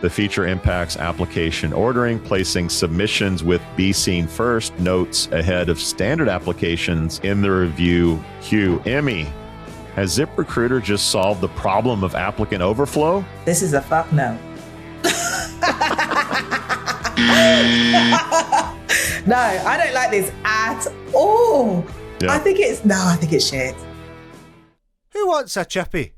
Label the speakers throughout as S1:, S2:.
S1: The feature impacts application ordering, placing submissions with Be Seen First notes ahead of standard applications in the review queue. Emmy, has ZipRecruiter just solved the problem of applicant overflow?
S2: This is a fuck no. No, I don't like this at all.
S1: Yeah.
S2: I think it's shit.
S3: Who wants a chippy?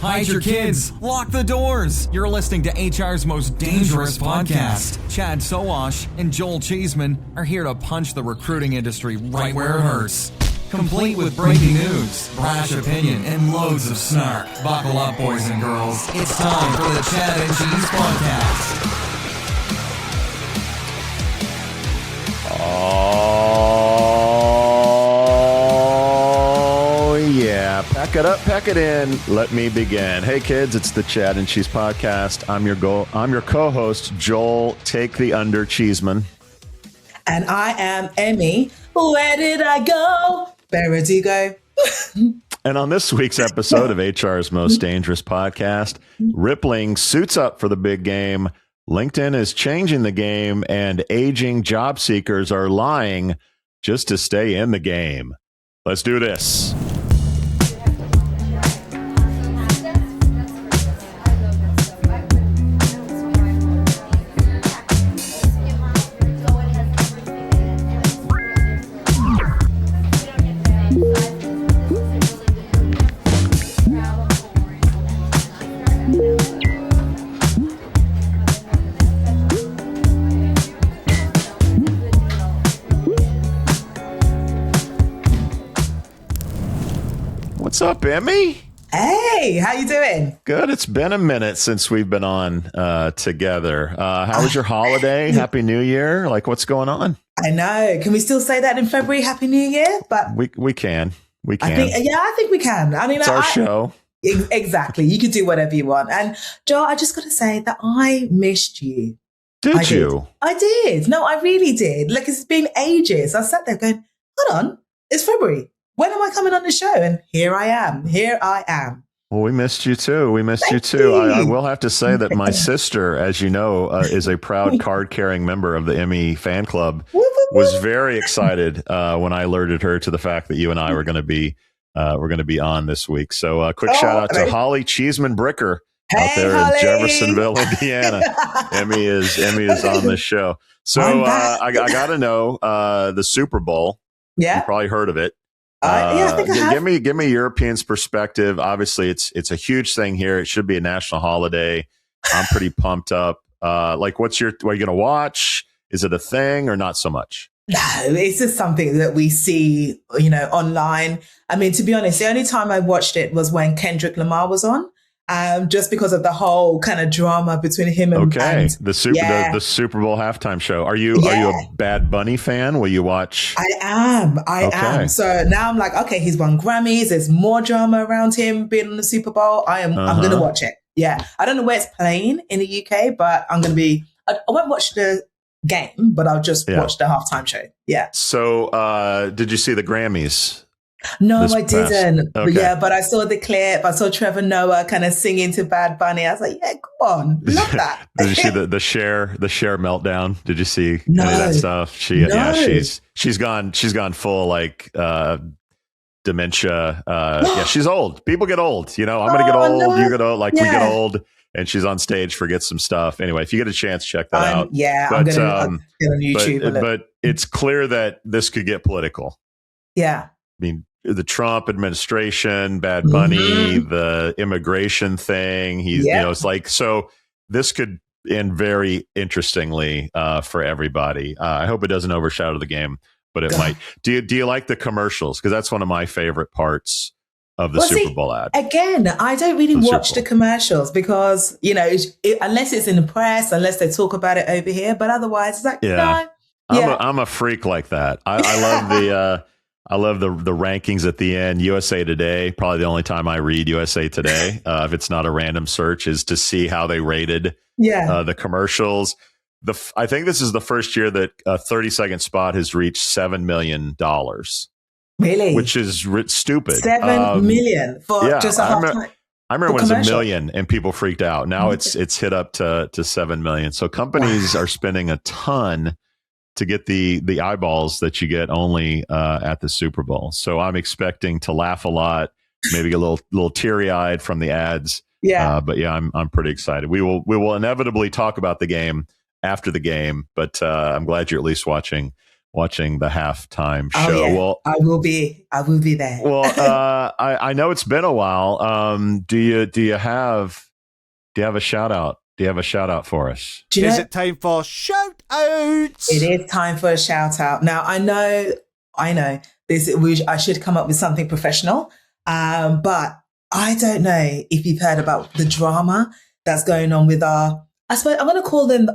S4: Hide your kids. Lock the doors. You're listening to HR's most dangerous podcast. Chad Sowash and Joel Cheeseman are here to punch the recruiting industry right where it hurts. Complete with breaking news, brash opinion, and loads of snark. Buckle up, boys and girls. It's time for the Chad and Cheese podcast.
S1: Oh, yeah. Pack it up, pack it in. Let me begin. Hey, kids, it's the Chad and Cheese podcast. I'm your co-host, Joel Take the Under Cheeseman.
S2: And I am Emmy. Where did I go? Where do you go?
S1: And on this week's episode of HR's Most Dangerous Podcast, Rippling suits up for the big game. LinkedIn is changing the game, and aging job seekers are lying just to stay in the game. Let's do this. What's up, Emmy?
S2: Hey, how you doing?
S1: Good. It's been a minute since we've been on together. How was your holiday? Happy New Year. Like, what's going on?
S2: I know. Can we still say that in February? Happy New Year? But
S1: We can. We can.
S2: I think we can. I mean,
S1: it's our show.
S2: Exactly. You can do whatever you want. And Joe, I just got to say that I missed you.
S1: Did you?
S2: I did. No, I really did. Like, it's been ages. I sat there going, hold on, it's February. When am I coming on the show? And here I am.
S1: Well, we missed you too.
S2: Thank you.
S1: I will have to say that my sister, as you know, is a proud card-carrying member of the Emmy fan club. Was very excited when I alerted her to the fact that you and I were going to be on this week. So, quick shout out to Holly Cheeseman Bricker out there
S2: Holly.
S1: in Jeffersonville, Indiana. Emmy is on the show. So I got to know the Super Bowl.
S2: Yeah,
S1: you probably heard of it.
S2: I think I have.
S1: Give me Europeans' perspective. Obviously, it's a huge thing here. It should be a national holiday. I'm pretty pumped up. Like, are you going to watch? Is it a thing or not so much?
S2: No, it's just something that we see, online. I mean, to be honest, the only time I watched it was when Kendrick Lamar was on. Just because of the whole kind of drama between him and
S1: the Super Bowl halftime show. Are you a Bad Bunny fan? Will you watch?
S2: I am. So now I'm like, okay, he's won Grammys. There's more drama around him being on the Super Bowl. I'm going to watch it. Yeah, I don't know where it's playing in the UK, but I'm going to be. I won't watch the game, but I'll just watch the halftime show. Yeah.
S1: So, did you see the Grammys?
S2: No, I didn't.
S1: Okay.
S2: But I saw the clip. I saw Trevor Noah kind of singing to Bad Bunny. I was like, yeah, come on. Love that.
S1: Did you see the Cher meltdown? Did you see any of that stuff? She's gone full like dementia. She's old. People get old. I'm going to get old. No. You get old. Like we get old. And she's on stage, forget some stuff. Anyway, if you get a chance, check that out.
S2: Yeah, I'm going to on YouTube.
S1: But it's clear that this could get political.
S2: Yeah.
S1: I mean, the Trump administration, Bad Bunny, the immigration thing. It's like, so this could end very interestingly for everybody. I hope it doesn't overshadow the game, but it might. Do you like the commercials? Because that's one of my favorite parts of the Super Bowl ad.
S2: Again, I don't really watch the commercials because, unless it's in the press, unless they talk about it over here, but otherwise it's like, no.
S1: I'm a freak like that. I love I love the rankings at the end. USA Today, probably the only time I read USA Today, if it's not a random search, is to see how they rated the commercials. I think this is the first year that a 30-second spot has reached $7 million.
S2: Really?
S1: Which is stupid.
S2: 7 million for just a half time.
S1: I remember when it was 1 million and people freaked out. Now it's hit up to 7 million. So companies are spending a ton to get the eyeballs that you get only at the Super Bowl. So I'm expecting to laugh a lot, maybe a little teary eyed from the ads.
S2: Yeah.
S1: But yeah, I'm pretty excited. We will inevitably talk about the game after the game, but I'm glad you're at least watching the halftime show.
S2: Oh, yeah.
S1: Well,
S2: I will be there.
S1: Well, I know it's been a while. Do you have a shout out? Do you have a shout out for us?
S3: Is it time for shout outs?
S2: It is time for a shout out. Now I know I should come up with something professional, but I don't know if you've heard about the drama that's going on with I suppose I'm going to call them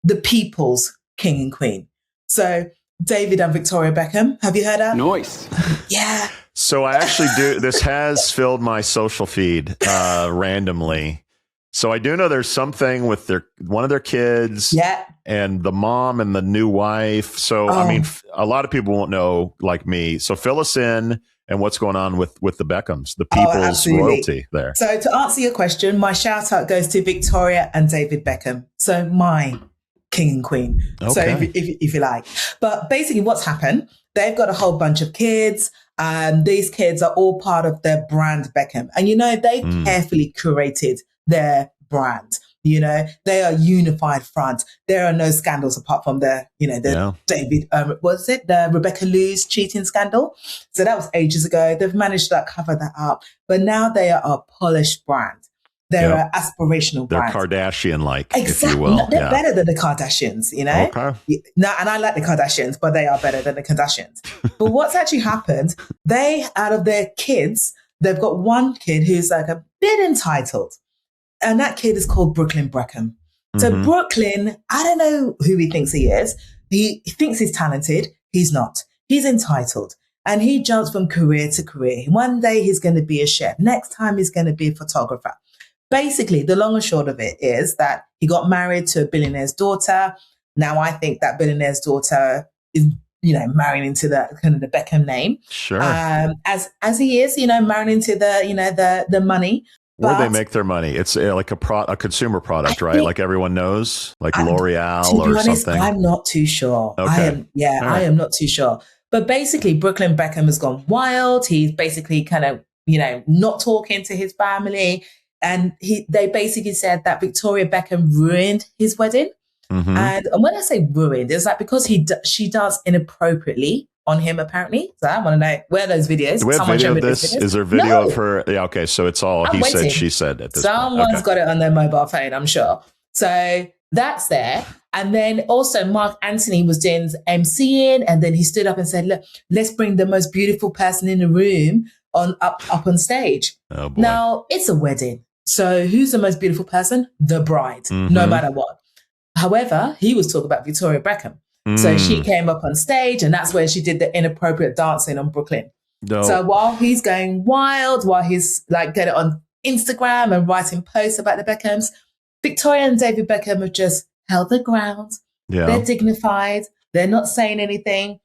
S2: the people's king and queen. So David and Victoria Beckham. Have you heard that?
S5: Nice.
S2: Yeah.
S1: So I actually do. This has filled my social feed randomly. So I do know there's something with one of their kids.
S2: Yeah.
S1: And the mom and the new wife. So, I mean, a lot of people won't know like me. So fill us in and what's going on with the Beckhams, the people's royalty there.
S2: So to answer your question, my shout out goes to Victoria and David Beckham. So my king and queen. Okay. So if you like. But basically what's happened, they've got a whole bunch of kids. These kids are all part of their brand Beckham. And, they've carefully curated their brand. They are unified front. There are no scandals apart from David, the Rebecca Lou's cheating scandal. So that was ages ago. They've managed to cover that up. But now they are a polished brand. They're an aspirational brand. They're
S1: Kardashian-like,
S2: exactly.
S1: if you will.
S2: They're better than the Kardashians, Okay. No, and I like the Kardashians, but they are better than the Kardashians. But what's actually happened, out of their kids, they've got one kid who's like a bit entitled. And that kid is called Brooklyn Beckham. So Brooklyn, I don't know who he thinks he is. He thinks he's talented. He's not. He's entitled. And he jumps from career to career. One day he's going to be a chef. Next time he's going to be a photographer. Basically, the long and short of it is that he got married to a billionaire's daughter. Now I think that billionaire's daughter is, marrying into the kind of the Beckham name.
S1: Sure.
S2: As he is, marrying into the money.
S1: Where they make their money? It's like a consumer product, right? Like everyone knows, like L'Oreal or
S2: honest,
S1: something.
S2: I'm not too sure.
S1: Okay.
S2: I am not too sure. But basically, Brooklyn Beckham has gone wild. He's basically kind of, not talking to his family. And they basically said that Victoria Beckham ruined his wedding. Mm-hmm. And when I say ruined, it's like because she danced inappropriately on him, apparently. So I want to know, where are those videos?
S1: Do we have video of this? Is there video of her? Yeah, okay. So it's all he said, she said at this point.
S2: Someone's got it on their mobile phone, I'm sure. So that's there. And then also Mark Anthony was doing MCing, and then he stood up and said, look, let's bring the most beautiful person in the room up on stage.
S1: Oh, boy.
S2: Now, it's a wedding. So who's the most beautiful person? The bride, no matter what. However, he was talking about Victoria Beckham. So she came up on stage, and that's where she did the inappropriate dancing on Brooklyn. No. So while he's going wild, while he's like getting on Instagram and writing posts about the Beckhams, Victoria and David Beckham have just held their ground. Yeah. They're dignified. They're not saying anything.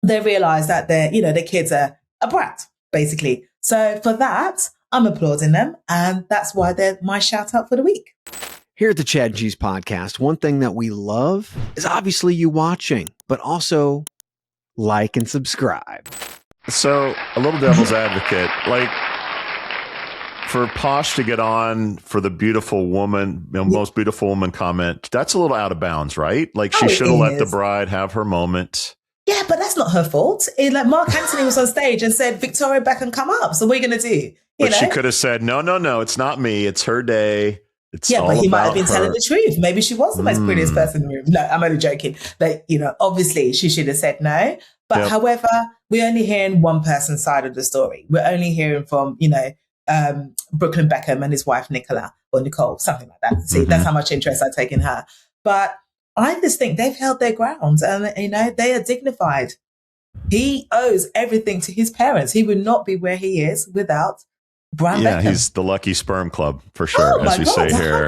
S2: They realize that their kids are a brat, basically. So for that, I'm applauding them, and that's why they're my shout out for the week.
S5: Here at the Chad and Cheese Podcast, one thing that we love is obviously you watching, but also like and subscribe.
S1: So a little devil's advocate, like for Posh to get on for the beautiful woman, most beautiful woman comment, that's a little out of bounds, right? Like she should have let the bride have her moment.
S2: Yeah, but that's not her fault. Like Mark Anthony was on stage and said, Victoria Beckham, come up. So what are you going to do?
S1: But she could have said, no, it's not me. It's her day. It's
S2: but he might have been telling the truth. Maybe she was the most prettiest person in the room. No, I'm only joking. But, obviously she should have said no. But however, we're only hearing one person's side of the story. We're only hearing from, Brooklyn Beckham and his wife, Nicola or Nicole, something like that. See, that's how much interest I take in her. But I just think they've held their ground and, they are dignified. He owes everything to his parents. He would not be where he is without Brown
S1: Yeah,
S2: Beckham.
S1: he's the lucky sperm club for sure, as we say here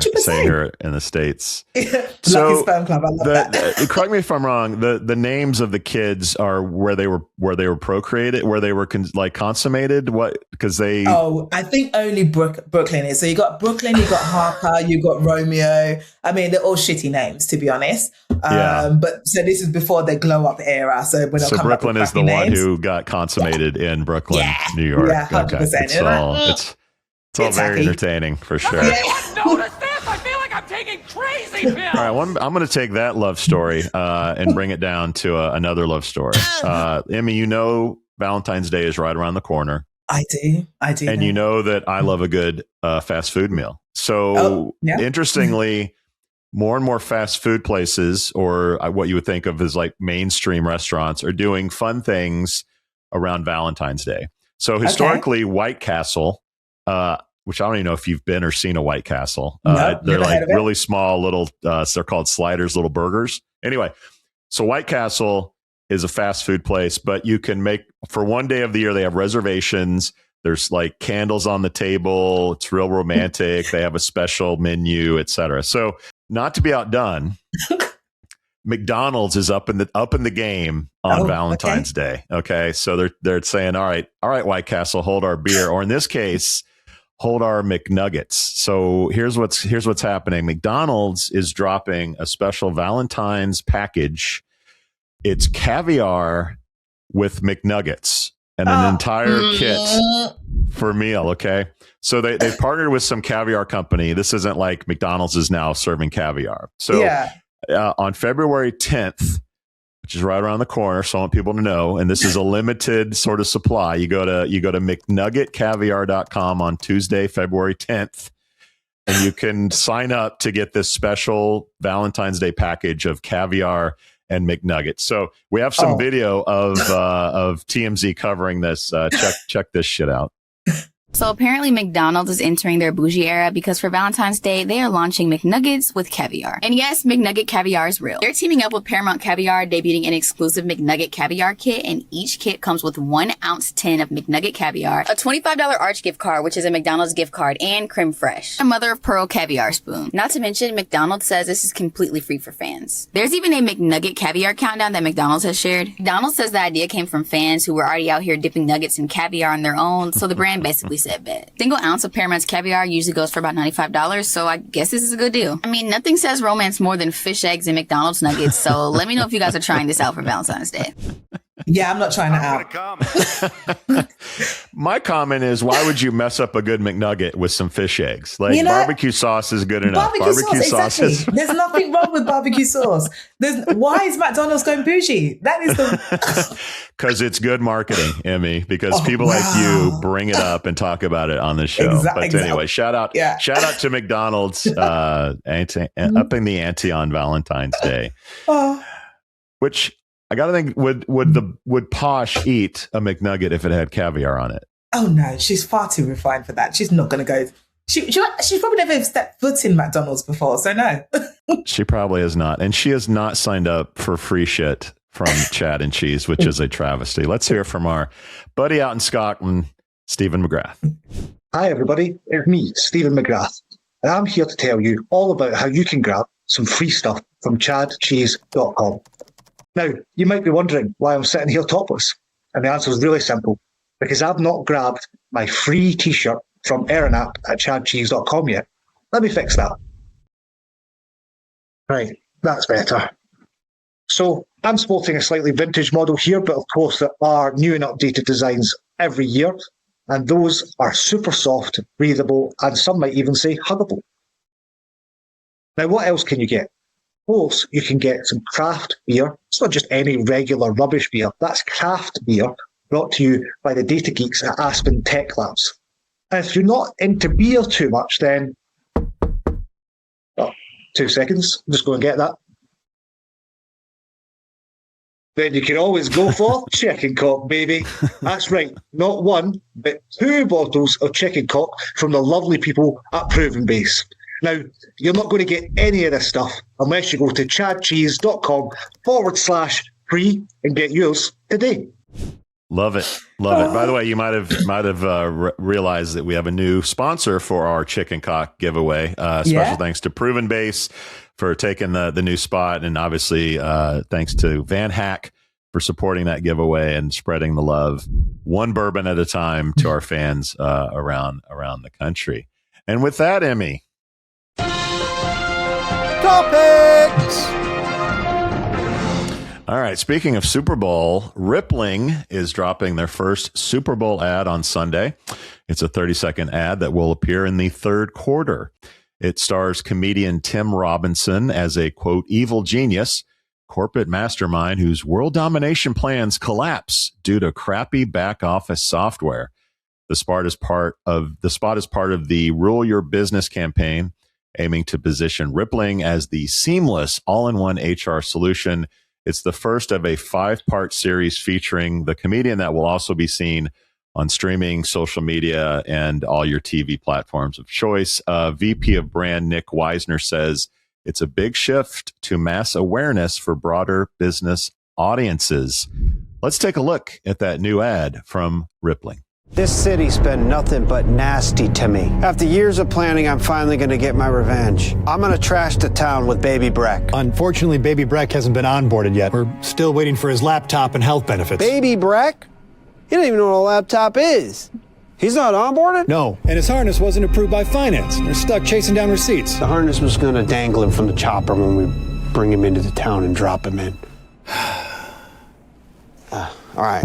S1: in the States.
S2: Lucky sperm club. I love that.
S1: Correct me if I'm wrong. The names of the kids are where they were procreated, where they were consummated. What? Because they.
S2: Oh, I think only Brooklyn is. So you got Brooklyn, you got Harper, you got Romeo. I mean, they're all shitty names, to be honest. But so this is before the glow up era. So we're not
S1: Brooklyn is the one who got consummated in Brooklyn, New York.
S2: Yeah, 100%.
S1: It's all very entertaining for sure.
S6: Notice this? I feel like I'm taking crazy pills.
S1: All right, I'm going to take that love story and bring it down to another love story. Emmy, you know Valentine's Day is right around the corner.
S2: I do.
S1: And you know that I love a good fast food meal. So interestingly, more and more fast food places, or what you would think of as like mainstream restaurants, are doing fun things around Valentine's Day. So historically, White Castle, which I don't even know if you've been or seen a White Castle. They're like really small little, they're called sliders, little burgers. Anyway, so White Castle is a fast food place, but you can make, for one day of the year, they have reservations. There's like candles on the table. It's real romantic. They have a special menu, etc. So not to be outdone, McDonald's is up in the game on Valentine's Day. Okay. So they're saying, all right, White Castle, hold our beer. Or in this case, hold our McNuggets. So here's what's happening. McDonald's is dropping a special Valentine's package. It's caviar with McNuggets and an entire kit for a meal. Okay. So they've partnered with some caviar company. This isn't like McDonald's is now serving caviar. So on February 10th, which is right around the corner, so I want people to know, and this is a limited sort of supply. You go to McNuggetCaviar.com on Tuesday, February 10th, and you can sign up to get this special Valentine's Day package of caviar and McNuggets. So we have some video of TMZ covering this. Check this shit out.
S7: So apparently McDonald's is entering their bougie era because for Valentine's Day, they are launching McNuggets with caviar. And yes, McNugget caviar is real. They're teaming up with Paramount Caviar, debuting an exclusive McNugget caviar kit, and each kit comes with 1 ounce tin of McNugget caviar, a $25 Arch gift card, which is a McDonald's gift card, and creme fraiche, a mother of pearl caviar spoon. Not to mention, McDonald's says this is completely free for fans. There's even a McNugget caviar countdown that McDonald's has shared. McDonald's says the idea came from fans who were already out here dipping nuggets in caviar on their own, so the brand basically said bet. Single ounce of Paramount's caviar usually goes for about $95, so I guess this is a good deal. I mean, nothing says romance more than fish eggs and McDonald's nuggets, so let me know if you guys are trying this out for Valentine's Day.
S2: Yeah, I'm not trying it out.
S1: My comment is, why would you mess up a good McNugget with some fish eggs? Like, barbecue sauce is good enough. Barbecue sauce is...
S2: There's nothing wrong with barbecue sauce. Why is McDonald's going bougie? That is the...
S1: Because it's good marketing, Emmy, because people like you bring it up and talk about it on the show. Anyway, shout out to McDonald's upping the ante on Valentine's Day. Which... I gotta think, would Posh eat a McNugget if it had caviar on it?
S2: Oh no, she's far too refined for that. She's not gonna go. She's probably never stepped foot in McDonald's before, so no.
S1: She probably has not, and she has not signed up for free shit from Chad and Cheese, which is a travesty. Let's hear from our buddy out in Scotland, Stephen McGrath.
S8: Hi everybody, it's me, Stephen McGrath, and I'm here to tell you all about how you can grab some free stuff from chadcheese.com. Now, you might be wondering why I'm sitting here topless. And the answer is really simple. Because I've not grabbed my free t-shirt from Erin app at chadcheese.com yet. Let me fix that. Right, that's better. So, I'm sporting a slightly vintage model here, but of course there are new and updated designs every year. And those are super soft, breathable, and some might even say huggable. Now, what else can you get? Of course, you can get some craft beer. It's not just any regular rubbish beer. That's craft beer brought to you by the data geeks at Aspen Tech Labs. And if you're not into beer too much, then... Oh, 2 seconds. I'm just going to get that. Then you can always go for chicken cock, baby. That's right. Not 1, but 2 bottles of chicken cock from the lovely people at Proven Base. Now, you're not going to get any of this stuff unless you go to chadcheese.com/free and get yours today.
S1: Love it. Love it. By the way, you might have realized that we have a new sponsor for our chicken cock giveaway. Special thanks to Proven Base for taking the new spot. And obviously, thanks to Van Hack for supporting that giveaway and spreading the love one bourbon at a time to our fans around the country. And with that, Emmy.
S3: Topics!
S1: All right. Speaking of Super Bowl, Rippling is dropping their first Super Bowl ad on Sunday. It's a 30-second ad that will appear in the third quarter. It stars comedian Tim Robinson as a, quote, evil genius, corporate mastermind whose world domination plans collapse due to crappy back office software. The spot is part of the Rule Your Business campaign, aiming to position Rippling as the seamless all-in-one HR solution. It's the first of a 5-part series featuring the comedian that will also be seen on streaming, social media, and all your TV platforms of choice. VP of Brand Nick Weisner says it's a big shift to mass awareness for broader business audiences. Let's take a look at that new ad from Rippling.
S9: This city's been nothing but nasty to me. After years of planning, I'm finally going to get my revenge. I'm going to trash the town with Baby Breck.
S10: Unfortunately, Baby Breck hasn't been onboarded yet. We're still waiting for his laptop and health benefits.
S9: Baby Breck? You don't even know what a laptop is. He's not onboarded?
S10: No, and his harness wasn't approved by finance. They're stuck chasing down receipts.
S9: The harness was going to dangle him from the chopper when we bring him into the town and drop him in. All right.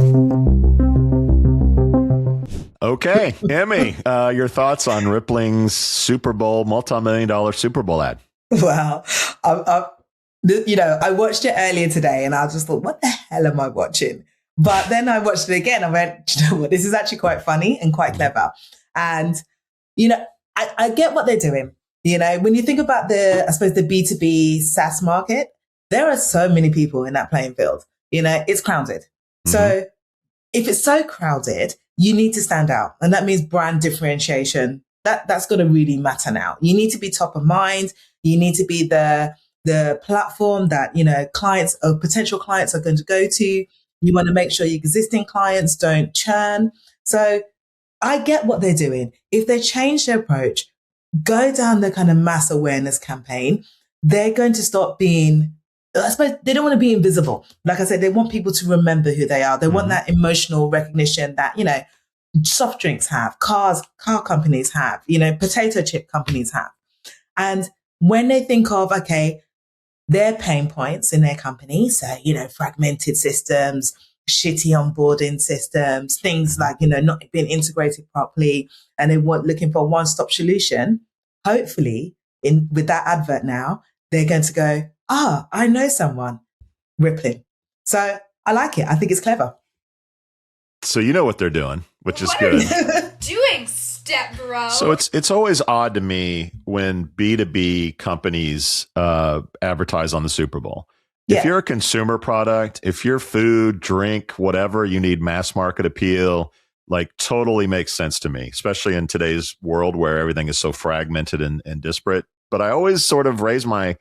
S1: Okay, Emmy, your thoughts on Rippling's Super Bowl, multi-million-dollar Super Bowl ad?
S2: Well, I watched it earlier today and I just thought, what the hell am I watching? But then I watched it again. I went, you know what, this is actually quite funny and quite clever. And, I get what they're doing. When you think about the B2B SaaS market, there are so many people in that playing field. It's crowded. Mm-hmm. So if it's so crowded, you need to stand out. And that means brand differentiation. That's going to really matter now. You need to be top of mind. You need to be the platform that, clients or potential clients are going to go to. You want to make sure your existing clients don't churn. So I get what they're doing. If they change their approach, go down the kind of mass awareness campaign, they're going to stop being, I suppose they don't want to be invisible. Like I said, they want people to remember who they are. They want that emotional recognition that, soft drinks have, car companies have, potato chip companies have. And when they think of, okay, their pain points in their company, so, fragmented systems, shitty onboarding systems, things like, not being integrated properly, and they want looking for a one-stop solution, hopefully with that advert now, they're going to go, I know someone, Rippling. So I like it. I think it's clever.
S1: So you know what they're doing, which is good.
S11: Doing, step bro.
S1: So it's always odd to me when B2B companies advertise on the Super Bowl. Yeah. If you're a consumer product, if you're food, drink, whatever, you need mass market appeal, totally makes sense to me, especially in today's world where everything is so fragmented and disparate. But I always sort of raise my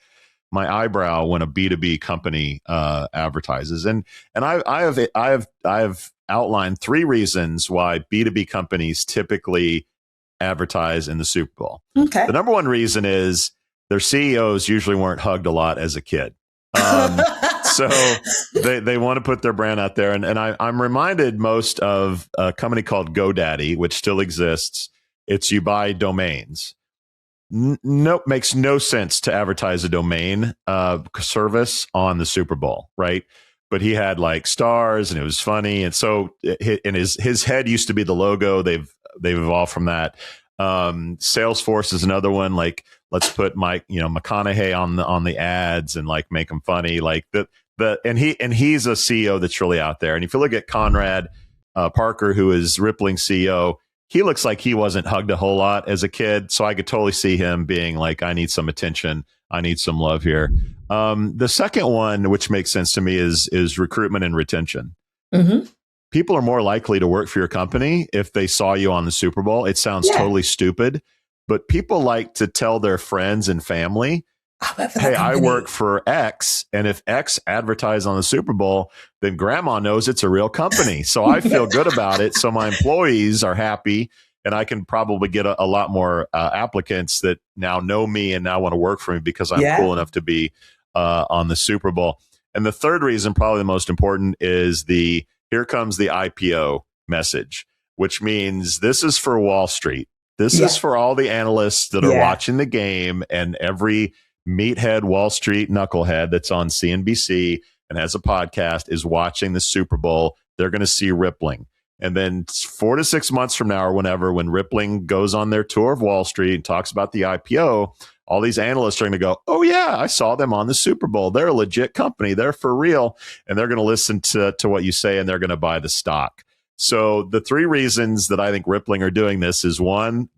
S1: eyebrow when a B2B company advertises. And I have outlined 3 reasons why B2B companies typically advertise in the Super Bowl.
S2: Okay.
S1: The number one reason is their CEOs usually weren't hugged a lot as a kid. So they want to put their brand out there. And I'm reminded most of a company called GoDaddy, which still exists. It's you buy domains. Nope, makes no sense to advertise a domain service on the Super Bowl, right? But he had stars and it was funny. And so his head used to be the logo. They've evolved from that. Salesforce is another one. Let's put Mike, McConaughey on the ads and make them funny. And he's a CEO that's really out there. And if you look at Conrad Parker, who is Rippling CEO, he looks like he wasn't hugged a whole lot as a kid. So I could totally see him being I need some attention. I need some love here. The second one, which makes sense to me, is recruitment and retention.
S2: Mm-hmm.
S1: People are more likely to work for your company if they saw you on the Super Bowl. It sounds totally stupid, but people like to tell their friends and family hey, I work for X, and if X advertise on the Super Bowl, then grandma knows it's a real company. So I feel good about it. So my employees are happy, and I can probably get a lot more applicants that now know me and now want to work for me because I'm cool enough to be on the Super Bowl. And the third reason, probably the most important, is here comes the IPO message, which means this is for Wall Street. This is for all the analysts that are watching the game, and every meathead Wall Street knucklehead that's on CNBC and has a podcast is watching the Super Bowl. They're going to see Rippling. And then 4 to 6 months from now or whenever, when Rippling goes on their tour of Wall Street and talks about the IPO, all these analysts are going to go, oh, yeah, I saw them on the Super Bowl. They're a legit company. They're for real. And they're going to listen to what you say, and they're going to buy the stock. So the three reasons that I think Rippling are doing this is, one,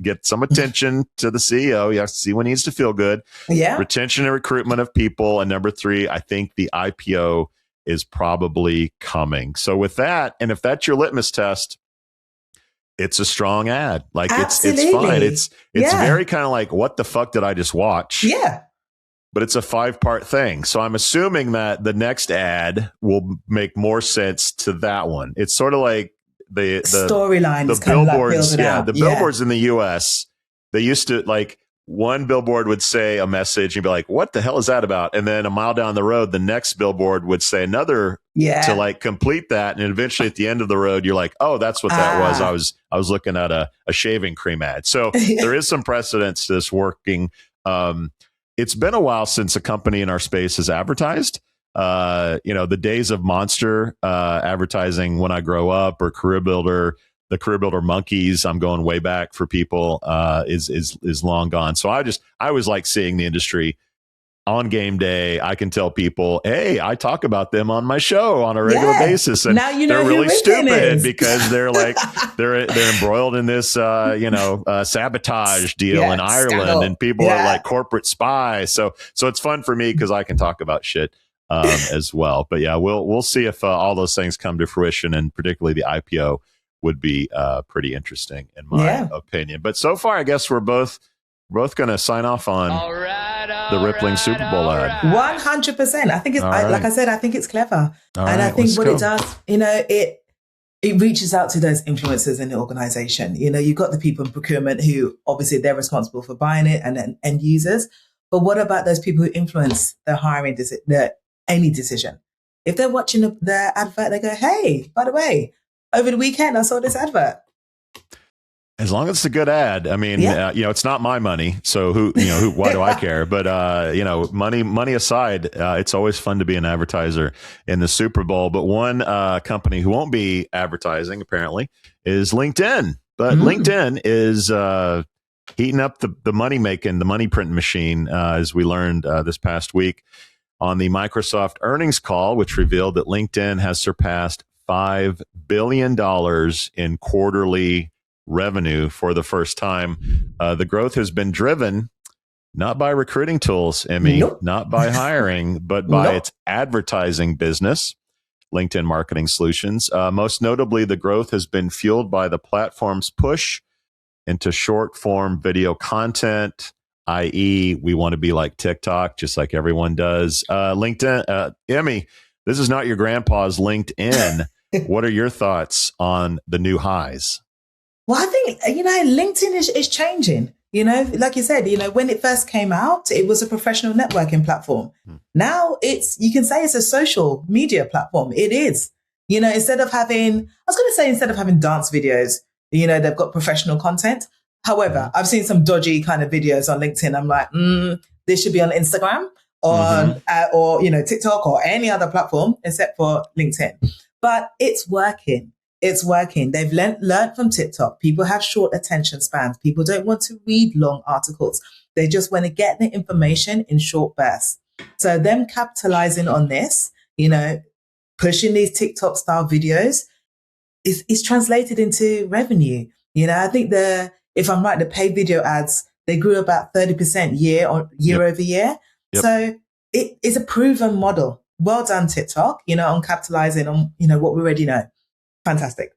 S1: get some attention to the CEO. You have to see when he needs to feel good. Yeah. Retention and recruitment of people. And number three, I think the IPO is probably coming. So with that, and if that's your litmus test, it's a strong ad. Like it's fine. It's very kind of like, what the fuck did I just watch? Yeah. But it's a 5-part thing. So I'm assuming that the next ad will make more sense to that one. It's sort of like the storyline, the billboards. Like the billboards in the US, they used to, like, one billboard would say a message and you'd be like, what the hell is that about? And then a mile down the road, the next billboard would say another to like complete that. And eventually at the end of the road, you're like, oh, that's what that was. I was looking at a shaving cream ad. So there is some precedence to this working. It's been a while since a company in our space has advertised. The days of Monster advertising when I grow up, or Career Builder, the Career Builder monkeys, I'm going way back for people, is long gone. So I always like seeing the industry on game day. I can tell people, hey, I talk about them on my show on a regular basis, and
S2: now you know
S1: they're really stupid
S2: is.
S1: because they're like they're embroiled in this sabotage deal in Ireland, and people are like corporate spies. So it's fun for me because I can talk about shit as well. But yeah, we'll see if all those things come to fruition, and particularly the IPO would be pretty interesting in my opinion. But so far, I guess we're both going to sign off on the Rippling Super Bowl ad.
S2: 100%. I think it's like I said, I think it's clever, and I think what it does, it reaches out to those influencers in the organization. You've got the people in procurement who obviously they're responsible for buying it, and then end users. But what about those people who influence the hiring any decision? If they're watching the advert, they go, "Hey, by the way, over the weekend, I saw this advert."
S1: As long as it's a good ad, I mean, it's not my money, so why do I care? But money aside, it's always fun to be an advertiser in the Super Bowl. But one company who won't be advertising apparently is LinkedIn. But LinkedIn is heating up the money printing machine, as we learned this past week on the Microsoft earnings call, which revealed that LinkedIn has surpassed $5 billion in quarterly revenue for the first time. The growth has been driven not by recruiting tools, Emmy, not by hiring, but by its advertising business, LinkedIn Marketing Solutions. Most notably, the growth has been fueled by the platform's push into short form video content, i.e., we want to be like TikTok, just like everyone does. LinkedIn, Emmy, this is not your grandpa's LinkedIn. What are your thoughts on the new highs?
S2: Well, I think, LinkedIn is changing. Like you said, when it first came out, it was a professional networking platform. Now you can say it's a social media platform. It is. Instead of having dance videos, they've got professional content. However, I've seen some dodgy kind of videos on LinkedIn. I'm like, this should be on Instagram or TikTok or any other platform except for LinkedIn. But it's working. It's working. They've learned from TikTok. People have short attention spans. People don't want to read long articles. They just want to get the information in short bursts. So them capitalizing on this, pushing these TikTok style videos is translated into revenue. I think if I'm right, the paid video ads, they grew about 30% year over year. Yep. So it is a proven model. Well done, TikTok, on capitalizing on, what we already know. Fantastic.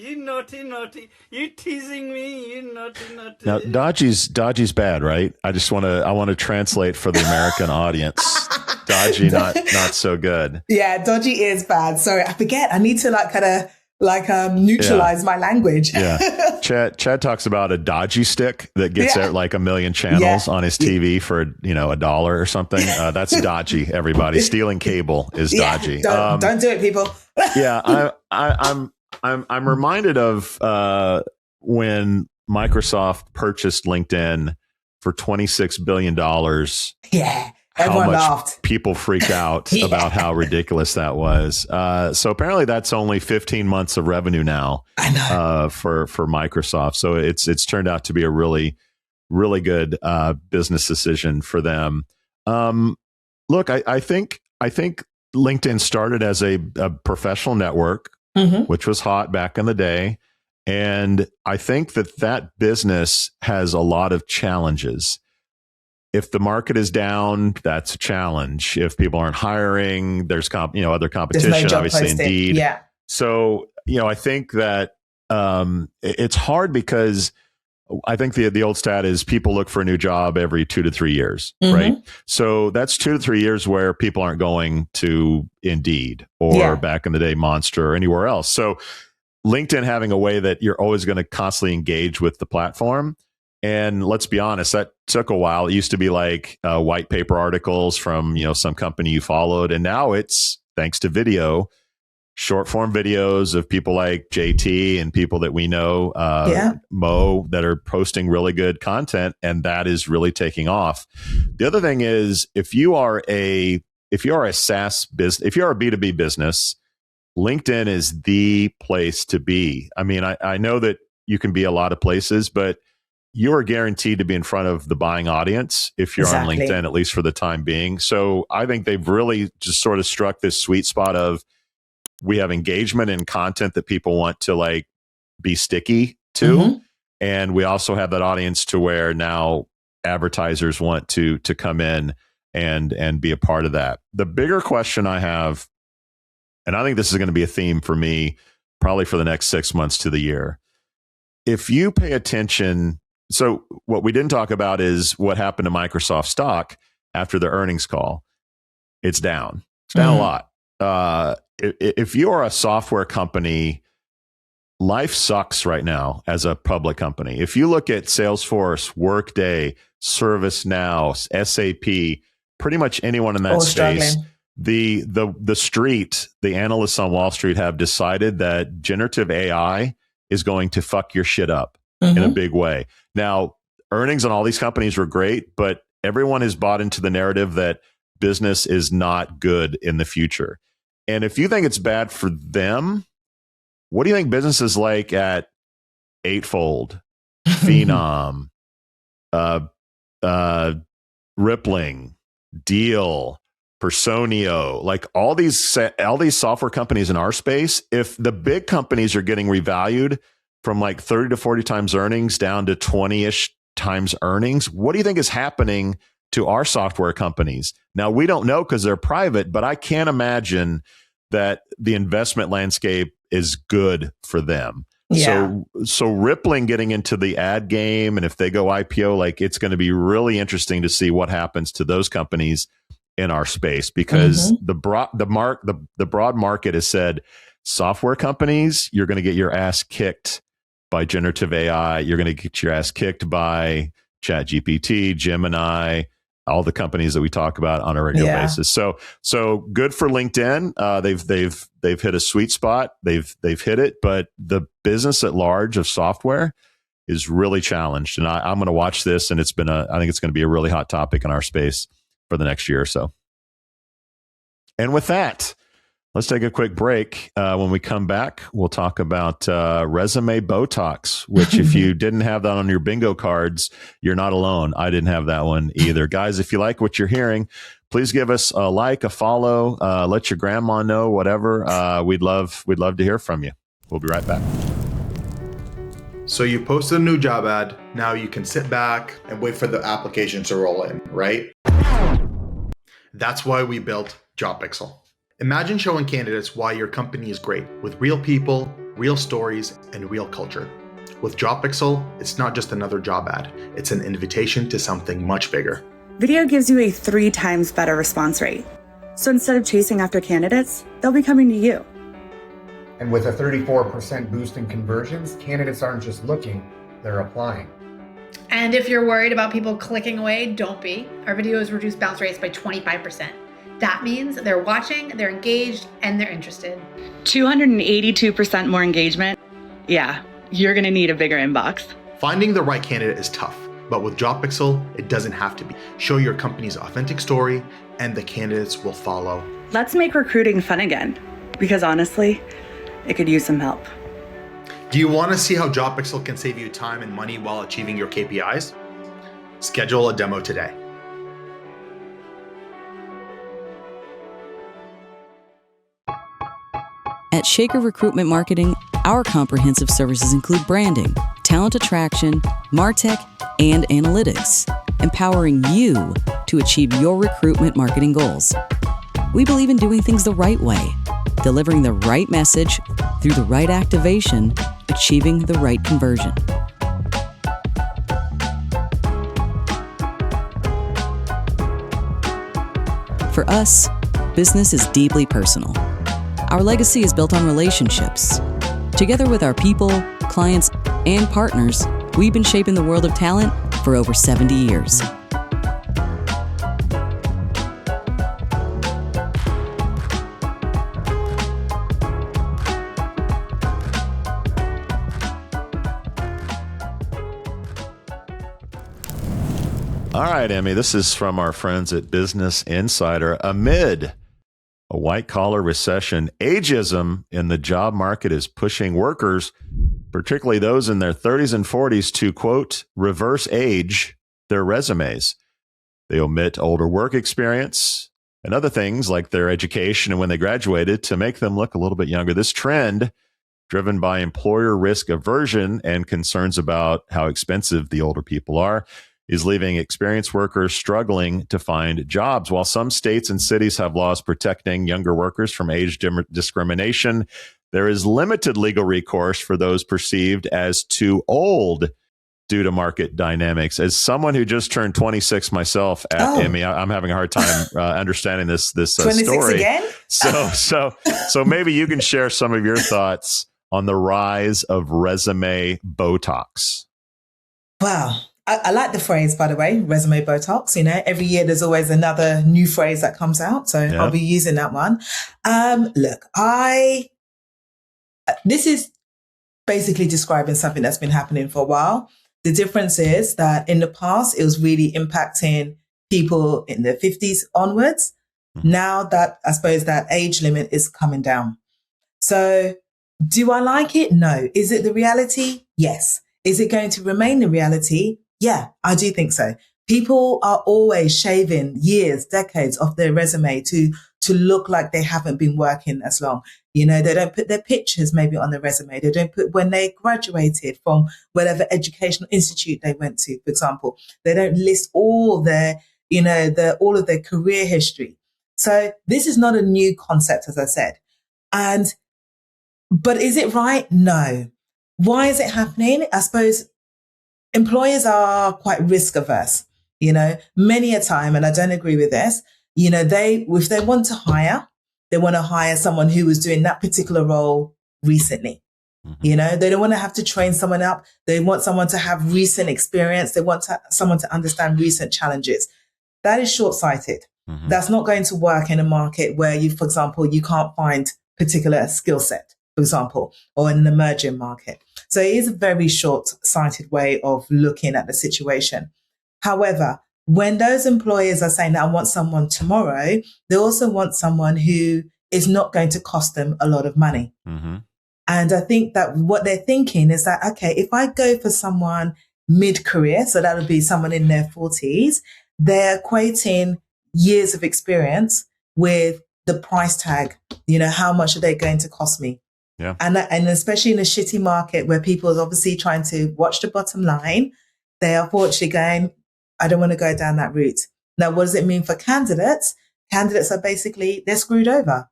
S12: You naughty. You teasing me. You naughty.
S1: Now, dodgy's bad, right? I want to translate for the American audience. Dodgy, not so good.
S2: Yeah, dodgy is bad. Sorry, I forget. I need to neutralize my language.
S1: Yeah. Chad talks about a dodgy stick that gets out like a million channels on his TV for $1 or something. That's dodgy. Everybody stealing cable is dodgy.
S2: Don't do it, people.
S1: Yeah, I'm reminded of when Microsoft purchased LinkedIn for $26 billion.
S2: Yeah.
S1: Everyone
S2: how much laughed.
S1: People freaked out about how ridiculous that was. So apparently that's only 15 months of revenue now for Microsoft. So it's turned out to be a really, really good business decision for them. Look, I think LinkedIn started as a professional network, which was hot back in the day. And I think that business has a lot of challenges. If the market is down, that's a challenge. If people aren't hiring, there's other competition, obviously, Indeed.
S2: Yeah.
S1: So, I think that it's hard because I think the old stat is people look for a new job every 2 to 3 years, right? So that's 2 to 3 years where people aren't going to Indeed or back in the day, Monster or anywhere else. So LinkedIn having a way that you're always going to constantly engage with the platform. And let's be honest, that took a while. It used to be like white paper articles from, some company you followed. And now it's, thanks to video, short form videos of people like JT and people that we know, Mo, that are posting really good content. And that is really taking off. The other thing is, if you are a SaaS business, if you're a B2B business, LinkedIn is the place to be. I mean, I know that you can be a lot of places, but you're guaranteed to be in front of the buying audience if you're on LinkedIn, at least for the time being. So I think they've really just sort of struck this sweet spot of, we have engagement and content that people want to be sticky to. And we also have that audience to where now advertisers want to come in and be a part of that. The bigger question I have, and I think this is going to be a theme for me, probably for the next 6 months to the year. If you pay attention, so what we didn't talk about is what happened to Microsoft stock after the earnings call. It's down. It's down a lot. If you are a software company, life sucks right now as a public company. If you look at Salesforce, Workday, ServiceNow, SAP, pretty much anyone in that space, the street, the analysts on Wall Street have decided that generative AI is going to fuck your shit up in a big way. Now, earnings on all these companies were great, but everyone has bought into the narrative that business is not good in the future. And if you think it's bad for them, what do you think businesses like at Eightfold, Phenom, Rippling, Deal, Personio, like all these software companies in our space, if the big companies are getting revalued from like 30 to 40 times earnings down to 20-ish times earnings, what do you think is happening to our software companies? Now, we don't know because they're private, but I can't imagine that the investment landscape is good for them.
S2: Yeah.
S1: So Rippling getting into the ad game, and if they go IPO, like it's going to be really interesting to see what happens to those companies in our space, because the broad market has said software companies, you're going to get your ass kicked by generative AI. You're going to get your ass kicked by ChatGPT, Gemini, all the companies that we talk about on a regular basis. So good for LinkedIn. They've hit a sweet spot. They've hit it, but the business at large of software is really challenged. And I'm going to watch this, and I think it's going to be a really hot topic in our space for the next year or so. And with that, let's take a quick break. When we come back, we'll talk about resume Botox, which if you didn't have that on your bingo cards, you're not alone. I didn't have that one either. Guys, if you like what you're hearing, please give us a like, a follow, let your grandma know, whatever. We'd love to hear from you. We'll be right back.
S3: So you posted a new job ad. Now you can sit back and wait for the applications to roll in, right? That's why we built JobPixel. Imagine showing candidates why your company is great with real people, real stories, and real culture. With JobPixel, it's not just another job ad. It's an invitation to something much bigger.
S13: Video gives you a 3 times better response rate. So instead of chasing after candidates, they'll be coming to you.
S14: And with a 34% boost in conversions, candidates aren't just looking, they're applying.
S15: And if you're worried about people clicking away, don't be. Our videos reduce bounce rates by 25%. That means they're watching, they're engaged, and they're interested.
S13: 282% more engagement. Yeah, you're going to need a bigger inbox.
S3: Finding the right candidate is tough, but with JobPixel, it doesn't have to be. Show your company's authentic story, and the candidates will follow.
S13: Let's make recruiting fun again, because honestly, it could use some help.
S3: Do you want to see how JobPixel can save you time and money while achieving your KPIs? Schedule a demo today.
S16: At Shaker Recruitment Marketing, our comprehensive services include branding, talent attraction, MarTech, and analytics, empowering you to achieve your recruitment marketing goals. We believe in doing things the right way, delivering the right message through the right activation, achieving the right conversion. For us, business is deeply personal. Our legacy is built on relationships. Together with our people, clients, and partners, we've been shaping the world of talent for over 70 years.
S1: All right, Emmy, this is from our friends at Business Insider. Amid a white-collar recession, ageism in the job market is pushing workers, particularly those in their 30s and 40s, to, quote, reverse age their resumes. They omit older work experience and other things like their education and when they graduated to make them look a little bit younger. This trend, driven by employer risk aversion and concerns about how expensive the older people are, is leaving experienced workers struggling to find jobs. While some states and cities have laws protecting younger workers from age discrimination, there is limited legal recourse for those perceived as too old due to market dynamics. As someone who just turned 26 myself, Emmy, I'm having a hard time understanding this
S2: 26
S1: story.
S2: Again?
S1: So maybe you can share some of your thoughts on the rise of resume Botox.
S2: Wow. I like the phrase, by the way, resume Botox. You know, every year there's always another new phrase that comes out. So yeah. I'll be using that one. Look, this is basically describing something that's been happening for a while. The difference is that in the past, it was really impacting people in their 50s onwards. Now that I suppose that age limit is coming down. So do I like it? No. Is it the reality? Yes. Is it going to remain the reality? Yeah, I do think so. People are always shaving years, decades off their resume to look like they haven't been working as long. You know, they don't put their pictures maybe on the resume. They don't put when they graduated from whatever educational institute they went to, for example. They don't list all their, all of their career history. So this is not a new concept, as I said. But is it right? No. Why is it happening? I suppose employers are quite risk averse, many a time, and I don't agree with this, if they want to hire, they want to hire someone who was doing that particular role recently. Mm-hmm. They don't want to have to train someone up. They want someone to have recent experience. They want someone to understand recent challenges. That is short-sighted. Mm-hmm. That's not going to work in a market where for example, you can't find particular skill set, for example, or in an emerging market. So it is a very short-sighted way of looking at the situation. However, when those employers are saying that I want someone tomorrow, they also want someone who is not going to cost them a lot of money. Mm-hmm. And I think that what they're thinking is that, okay, if I go for someone mid-career, so that would be someone in their 40s, they're equating years of experience with the price tag. How much are they going to cost me? Yeah. And especially in a shitty market where people are obviously trying to watch the bottom line, they are fortunately going, I don't want to go down that route. Now, what does it mean for candidates? Candidates are basically, they're screwed over.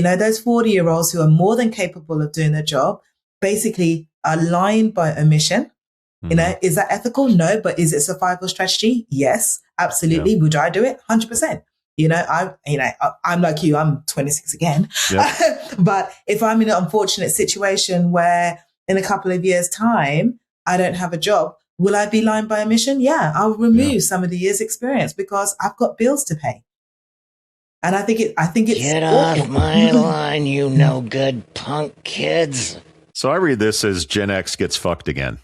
S2: But, those 40-year-olds who are more than capable of doing their job basically are lying by omission. Is that ethical? No. But is it survival strategy? Yes, absolutely. Yeah. Would I do it? 100%. I'm like you, I'm 26 again. Yep. But if I'm in an unfortunate situation where in a couple of years' time, I don't have a job, will I be lying by omission? Yeah, I'll remove some of the years' experience because I've got bills to pay. And I think it's
S17: Get off my line, you no good punk kids.
S1: So I read this as Gen X gets fucked again.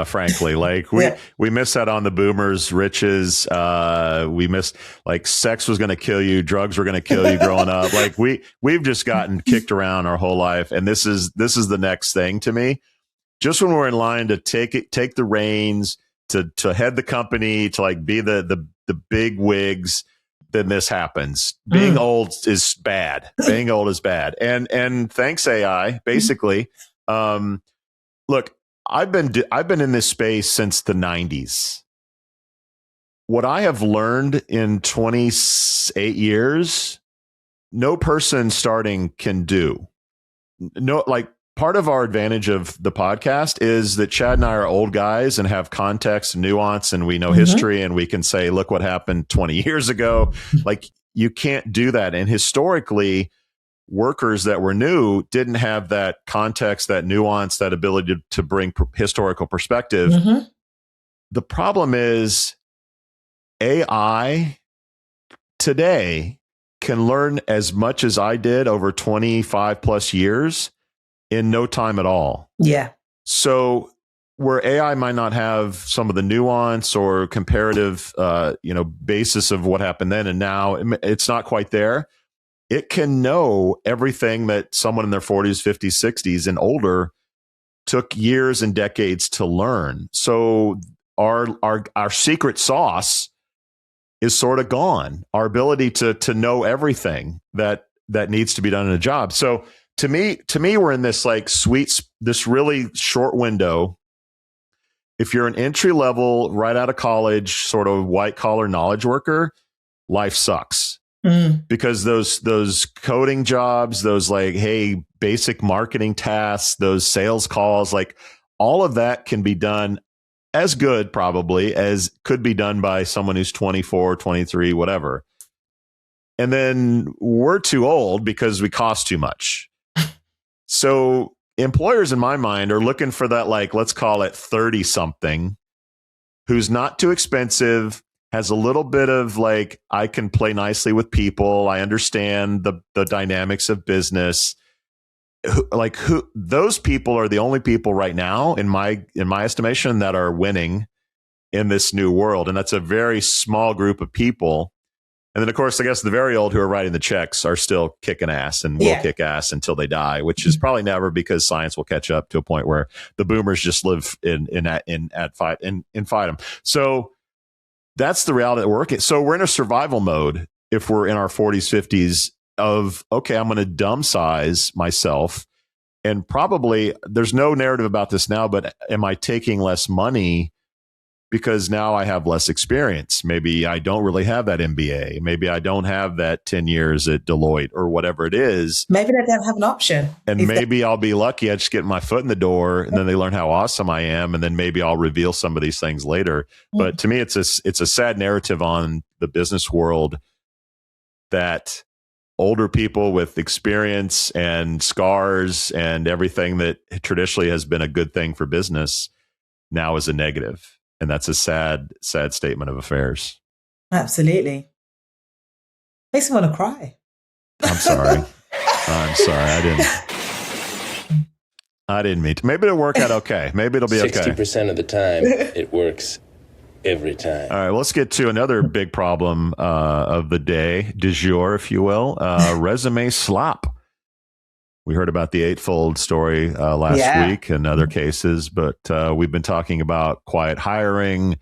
S1: Frankly, like we missed that on the boomers' riches. We missed like sex was going to kill you, drugs were going to kill you growing up. Like we've just gotten kicked around our whole life, and this is the next thing to me. Just when we're in line to take the reins, to head the company, to like be the big wigs, then this happens. Being old is bad. Being old is bad, and thanks AI, basically. Look. I've been in this space since the 90s. What I have learned in 28 years, no person starting can do. No, like part of our advantage of the podcast is that Chad and I are old guys and have context, nuance, and we know history, and we can say, look what happened 20 years ago. Like you can't do that. And historically, workers that were new didn't have that context, that nuance, that ability to bring historical perspective. The problem is AI today can learn as much as I did over 25 plus years in no time at all.
S2: Yeah.
S1: So where AI might not have some of the nuance or comparative, basis of what happened then and now, it's not quite there. It can know everything that someone in their 40s, 50s, 60s and older took years and decades to learn. So our secret sauce is sort of gone. Our ability to know everything that needs to be done in a job. So to me, we're in this like this really short window. If you're an entry level, right out of college, sort of white collar knowledge worker, life sucks. Because those coding jobs, those like, hey, basic marketing tasks, those sales calls, like all of that can be done as good probably as could be done by someone who's 24, 23, whatever. And then we're too old because we cost too much. So employers in my mind are looking for that, like, let's call it 30 something who's not too expensive, has a little bit of like, I can play nicely with people. I understand the dynamics of business. Those people are the only people right now, in my estimation, that are winning in this new world. And that's a very small group of people. And then, of course, I guess the very old who are writing the checks are still kicking ass and will kick ass until they die, which is probably never, because science will catch up to a point where the boomers just live in fight them. So that's the reality that we're working. So we're in a survival mode if we're in our 40s, 50s of, okay, I'm going to dumb size myself. And probably there's no narrative about this now, but am I taking less money because now I have less experience? Maybe I don't really have that MBA. Maybe I don't have that 10 years at Deloitte or whatever it is.
S2: Maybe they don't have an option.
S1: And maybe I'll be lucky. I just get my foot in the door and then they learn how awesome I am. And then maybe I'll reveal some of these things later. But to me, it's a sad narrative on the business world that older people with experience and scars and everything that traditionally has been a good thing for business now is a negative. And that's a sad, sad statement of affairs.
S2: Absolutely. Makes me want to cry.
S1: I'm sorry. I didn't mean to. Maybe it'll work out okay. Maybe it'll be 60% okay.
S18: 60% of the time, it works every time.
S1: All right, well, let's get to another big problem of the day, du jour, if you will, resume slop. We heard about the Eightfold story last week and other cases, but we've been talking about quiet hiring,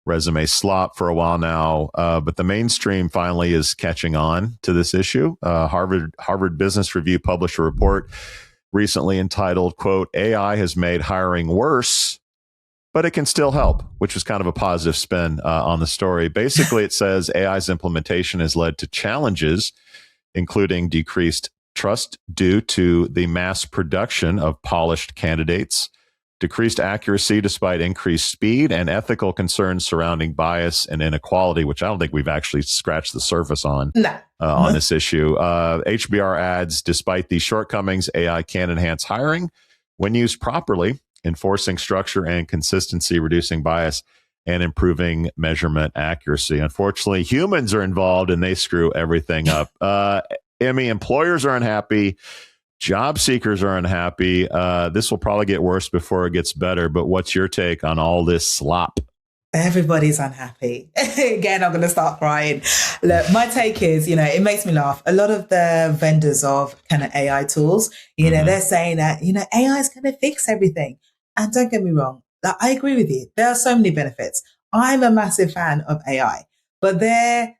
S1: resume slop for a while now. But the mainstream finally is catching on to this issue. Harvard Business Review published a report recently entitled, quote, AI has made hiring worse, but it can still help, which was kind of a positive spin on the story. Basically, it says AI's implementation has led to challenges, including decreased trust due to the mass production of polished candidates, decreased accuracy despite increased speed, and ethical concerns surrounding bias and inequality, which I don't think we've actually scratched the surface on on this issue. HBR adds, despite these shortcomings, AI can enhance hiring when used properly, enforcing structure and consistency, reducing bias, and improving measurement accuracy. Unfortunately, humans are involved and they screw everything up. Emmy, employers are unhappy. Job seekers are unhappy. This will probably get worse before it gets better. But what's your take on all this slop?
S2: Everybody's unhappy. Again, I'm going to start crying. Look, my take is, it makes me laugh. A lot of the vendors of kind of AI tools, they're saying that, AI is going to fix everything. And don't get me wrong. I agree with you. There are so many benefits. I'm a massive fan of AI, but their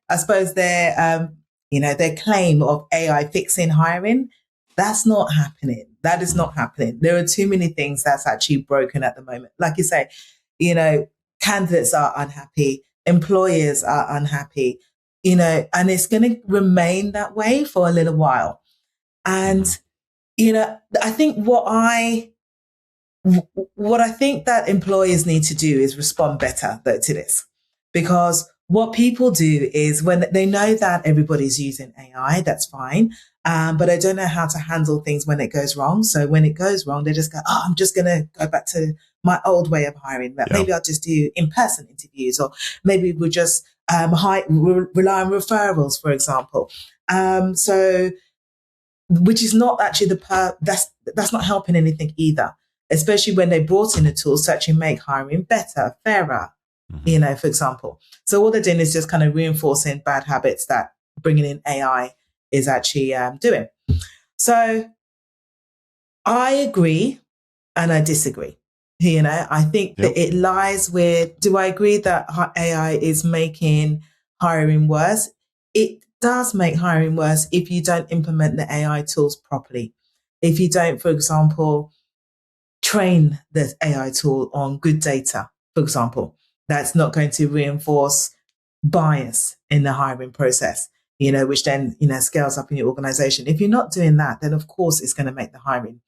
S2: claim of AI fixing hiring, that's not happening. That is not happening. There are too many things that's actually broken at the moment. Like you say, candidates are unhappy, employers are unhappy, and it's going to remain that way for a little while. And, I think what I think that employers need to do is respond better to this, because what people do is when they know that everybody's using AI, that's fine. But they don't know how to handle things when it goes wrong. So when it goes wrong, they just go, I'm just going to go back to my old way of hiring. Maybe I'll just do in-person interviews, or maybe we'll just rely on referrals, for example. So, which is not actually that's not helping anything either, especially when they brought in a tool to actually make hiring better, fairer, for example. So all they're doing is just kind of reinforcing bad habits that bringing in AI is actually doing. So I agree and I disagree. I think that it lies with, do I agree that AI is making hiring worse? It does make hiring worse if you don't implement the AI tools properly. If you don't, for example, train the AI tool on good data, for example, that's not going to reinforce bias in the hiring process, which then, scales up in your organization. If you're not doing that, then of course it's going to make the hiring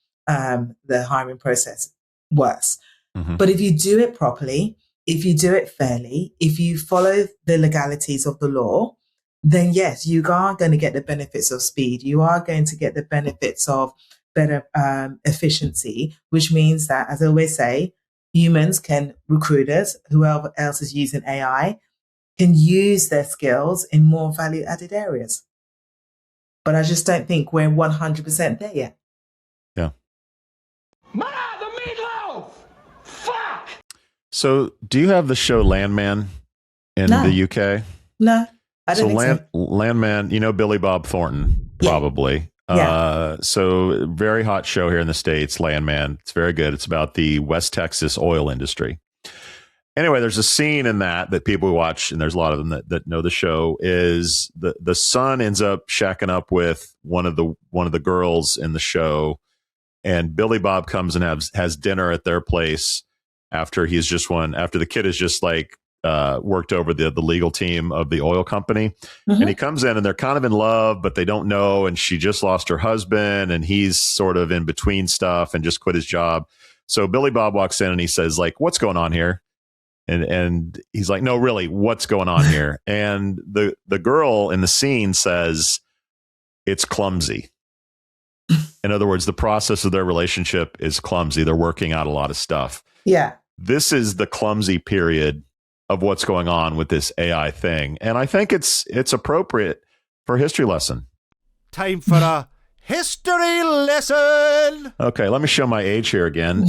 S2: process worse. But if you do it properly, if you do it fairly, if you follow the legalities of the law, then yes, you are going to get the benefits of speed. You are going to get the benefits of better efficiency, which means that, as I always say, recruiters, whoever else is using AI, can use their skills in more value-added areas. But I just don't think we're 100% there yet.
S1: Yeah.
S6: Ma, the meatloaf! Fuck!
S1: So do you have the show Landman in the UK?
S2: No, I don't think so.
S1: Landman, Billy Bob Thornton, probably.
S2: Yeah.
S1: So very hot show here in the States, Landman. It's very good. It's about the West Texas oil industry. Anyway, there's a scene in that people watch, and there's a lot of them that know the show, is the son ends up shacking up with one of the girls in the show, and Billy Bob comes and has dinner at their place after the kid has just worked over the legal team of the oil company. And he comes in and they're kind of in love, but they don't know. And she just lost her husband and he's sort of in between stuff and just quit his job. So Billy Bob walks in and he says, what's going on here? And he's like, no, really, what's going on here? And the girl in the scene says, it's clumsy. In other words, the process of their relationship is clumsy. They're working out a lot of stuff.
S2: Yeah.
S1: This is the clumsy period of what's going on with this AI thing. And I think it's appropriate for a history lesson.
S19: Time for a history lesson.
S1: Okay, let me show my age here again.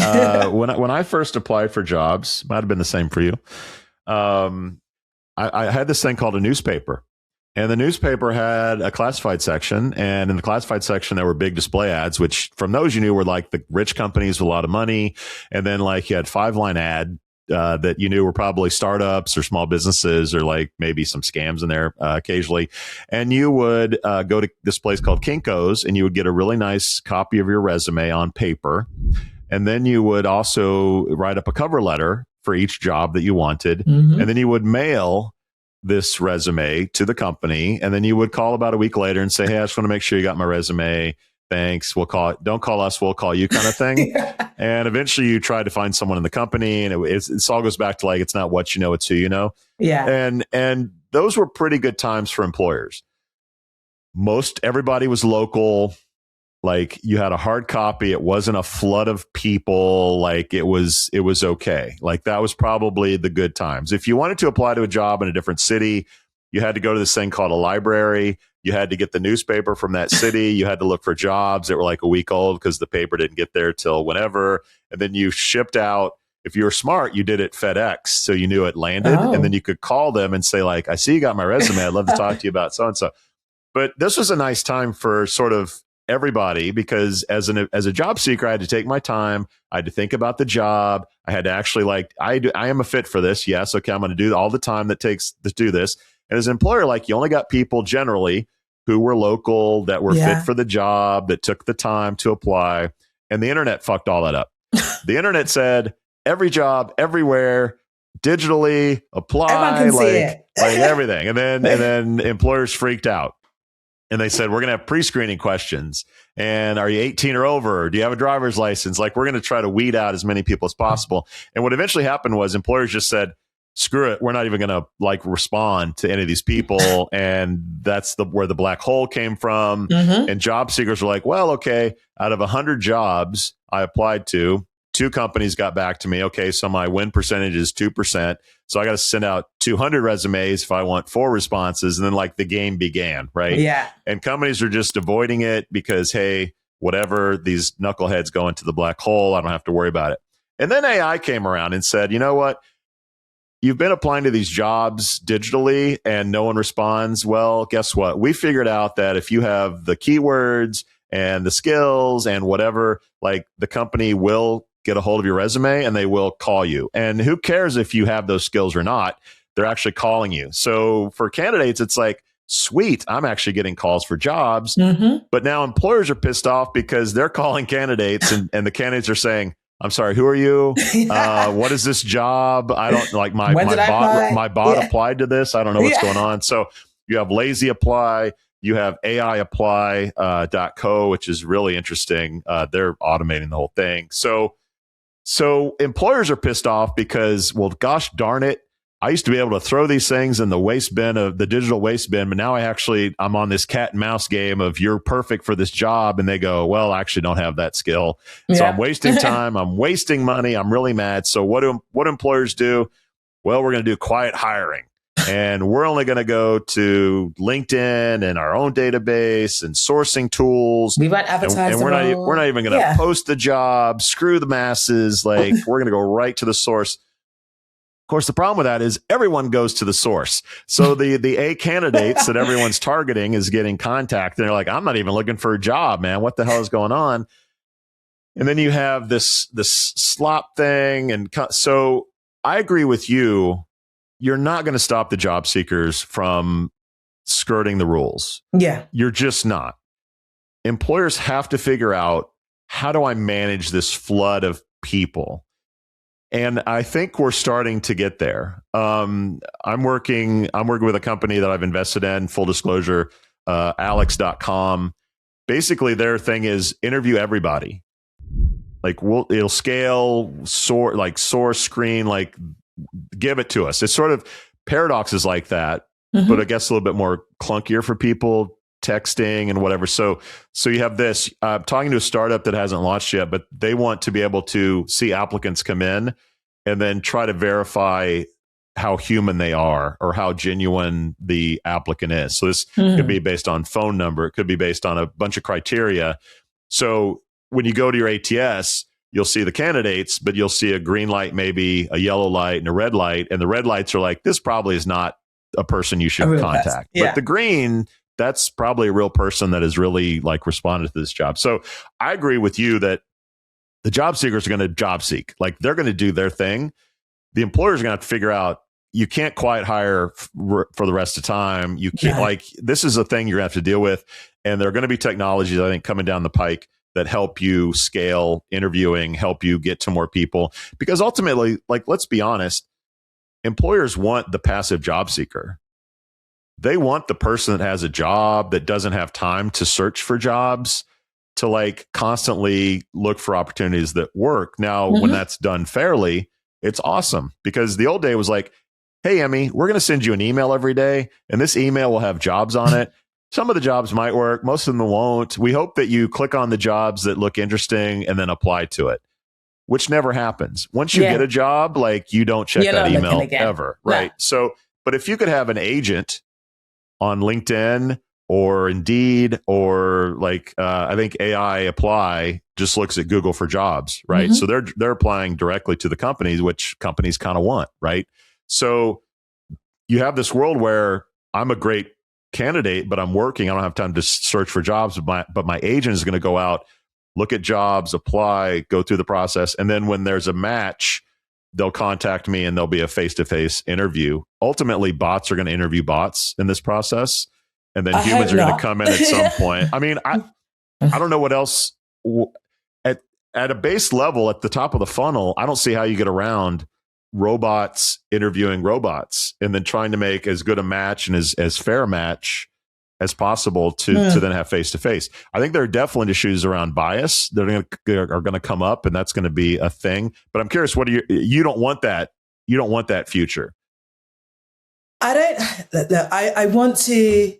S1: When I first applied for jobs, might have been the same for you. I had this thing called a newspaper. And the newspaper had a classified section. And in the classified section, there were big display ads, which from those you knew were the rich companies with a lot of money. And then you had 5-line ad that you knew were probably startups or small businesses or maybe some scams in there occasionally. And you would go to this place called Kinko's and you would get a really nice copy of your resume on paper. And then you would also write up a cover letter for each job that you wanted. And then you would mail this resume to the company. And then you would call about a week later and say, hey, I just want to make sure you got my resume. thanks. Don't call us, we'll call you kind of thing. And eventually you try to find someone in the company, and it all goes back to like, it's not what you know, it's who you know.
S2: Yeah.
S1: And those were pretty good times for employers. Everybody was local. Like you had a hard copy. It wasn't a flood of people. Like it was okay. Like that was probably the good times. If you wanted to apply to a job in a different city, you had to go to this thing called a library. You had to get the newspaper from that city. You had to look for jobs that were like a week old because the paper didn't get there till whenever. And then you shipped out. If you were smart, you did it FedEx. So you knew it landed. And then you could call them and say like, I see you got my resume. I'd love to talk to you about so-and-so. But this was a nice time for sort of everybody, because as a job seeker, I had to take my time. I had to think about the job. I had to actually like, I am a fit for this. Yes. Okay. I'm going to do all the time that takes to do this. And as an employer, like you only got people generally who were local, that were fit for the job, that took the time to apply. And the internet fucked all that up. The internet said every job, everywhere, digitally apply, like everything. And then employers freaked out. And they said, we're going to have pre-screening questions. And are you 18 or over? Do you have a driver's license? Like, we're going to try to weed out as many people as possible. And what eventually happened was employers just said, screw it. We're not even going to like respond to any of these people. And that's where the black hole came from. And job seekers were like, well, okay, out of 100 jobs I applied to, 2 companies got back to me. Okay, so my win percentage is 2%. So I got to send out 200 resumes if I want 4 responses. And then like the game began, right?
S2: Yeah.
S1: And companies are just avoiding it because, hey, whatever, these knuckleheads go into the black hole. I don't have to worry about it. And then AI came around and said, you know what? You've been applying to these jobs digitally and no one responds. Well, guess what? We figured out that if you have the keywords and the skills and whatever, like the company will get a hold of your resume and they will call you. And who cares if you have those skills or not? They're actually calling you. So for candidates, it's like, sweet, I'm actually getting calls for jobs. But now employers are pissed off because they're calling candidates and the candidates are saying, I'm sorry, who are you? What is this job? I don't like my bot applied to this. I don't know what's going on. So you have lazy apply. You have AI apply.co, which is really interesting. They're automating the whole thing. So employers are pissed off because, well, gosh darn it, I used to be able to throw these things in the waste bin of the digital waste bin, but now I'm on this cat and mouse game of you're perfect for this job. And they go, well, I actually don't have that skill. So I'm wasting time. I'm wasting money. I'm really mad. So what employers do? Well, we're going to do quiet hiring. And we're only going to go to LinkedIn and our own database and sourcing tools.
S2: We won't advertise.
S1: And we're not even going to post the job. Screw the masses. Like we're going to go right to the source. Of course, the problem with that is everyone goes to the source. So the A candidates that everyone's targeting is getting contacted. They're like, I'm not even looking for a job, man. What the hell is going on? And then you have this slop thing. And so I agree with you. You're not going to stop the job seekers from skirting the rules.
S2: Yeah.
S1: You're just not. Employers have to figure out, how do I manage this flood of people? And I think we're starting to get there. I'm working with a company that I've invested in, full disclosure, Alex.com. Basically, their thing is interview everybody. Like it'll scale, source, screen, like give it to us. It's sort of paradoxes like that, but I guess a little bit more clunkier for people texting and whatever. So you have this, talking to a startup that hasn't launched yet, but they want to be able to see applicants come in and then try to verify how human they are or how genuine the applicant is. So this could be based on phone number. It could be based on a bunch of criteria. So when you go to your ATS, you'll see the candidates, but you'll see a green light, maybe a yellow light and a red light. And the red lights are like, this probably is not a person you should contact. But the green, that's probably a real person that has really like responded to this job. So I agree with you that the job seekers are going to job seek. Like they're going to do their thing. The employers are going to have to figure out, you can't quiet hire for the rest of the time. You can't this is a thing you're going to have to deal with. And there are going to be technologies, I think, coming down the pike that help you scale interviewing, help you get to more people. Because ultimately, like, let's be honest, employers want the passive job seeker. They want the person that has a job that doesn't have time to search for jobs. to like constantly look for opportunities that work. Now, when that's done fairly, it's awesome, because the old day was like, hey, Emmy, we're going to send you an email every day, and this email will have jobs on it. Some of the jobs might work. Most of them won't. We hope that you click on the jobs that look interesting and then apply to it, which never happens. Once you get a job, like you don't check that email ever. Right. Yeah. So, but if you could have an agent on LinkedIn or Indeed, or like, I think AI Apply just looks at Google for jobs, right? So they're applying directly to the companies, which companies kind of want, right? So you have this world where I'm a great candidate, but I'm working. I don't have time to search for jobs, but my agent is going to go out, look at jobs, apply, go through the process. And then when there's a match, they'll contact me and there'll be a face-to-face interview. Ultimately, bots are going to interview bots in this process. And then humans are going to come in at some point. I mean, I don't know what else at a base level, at the top of the funnel. I don't see how you get around robots interviewing robots and then trying to make as good a match and as fair a match as possible to then have face to face. I think there are definitely issues around bias that are going to come up, and that's going to be a thing. But I'm curious, what do you don't want that? You don't want that future.
S2: I want to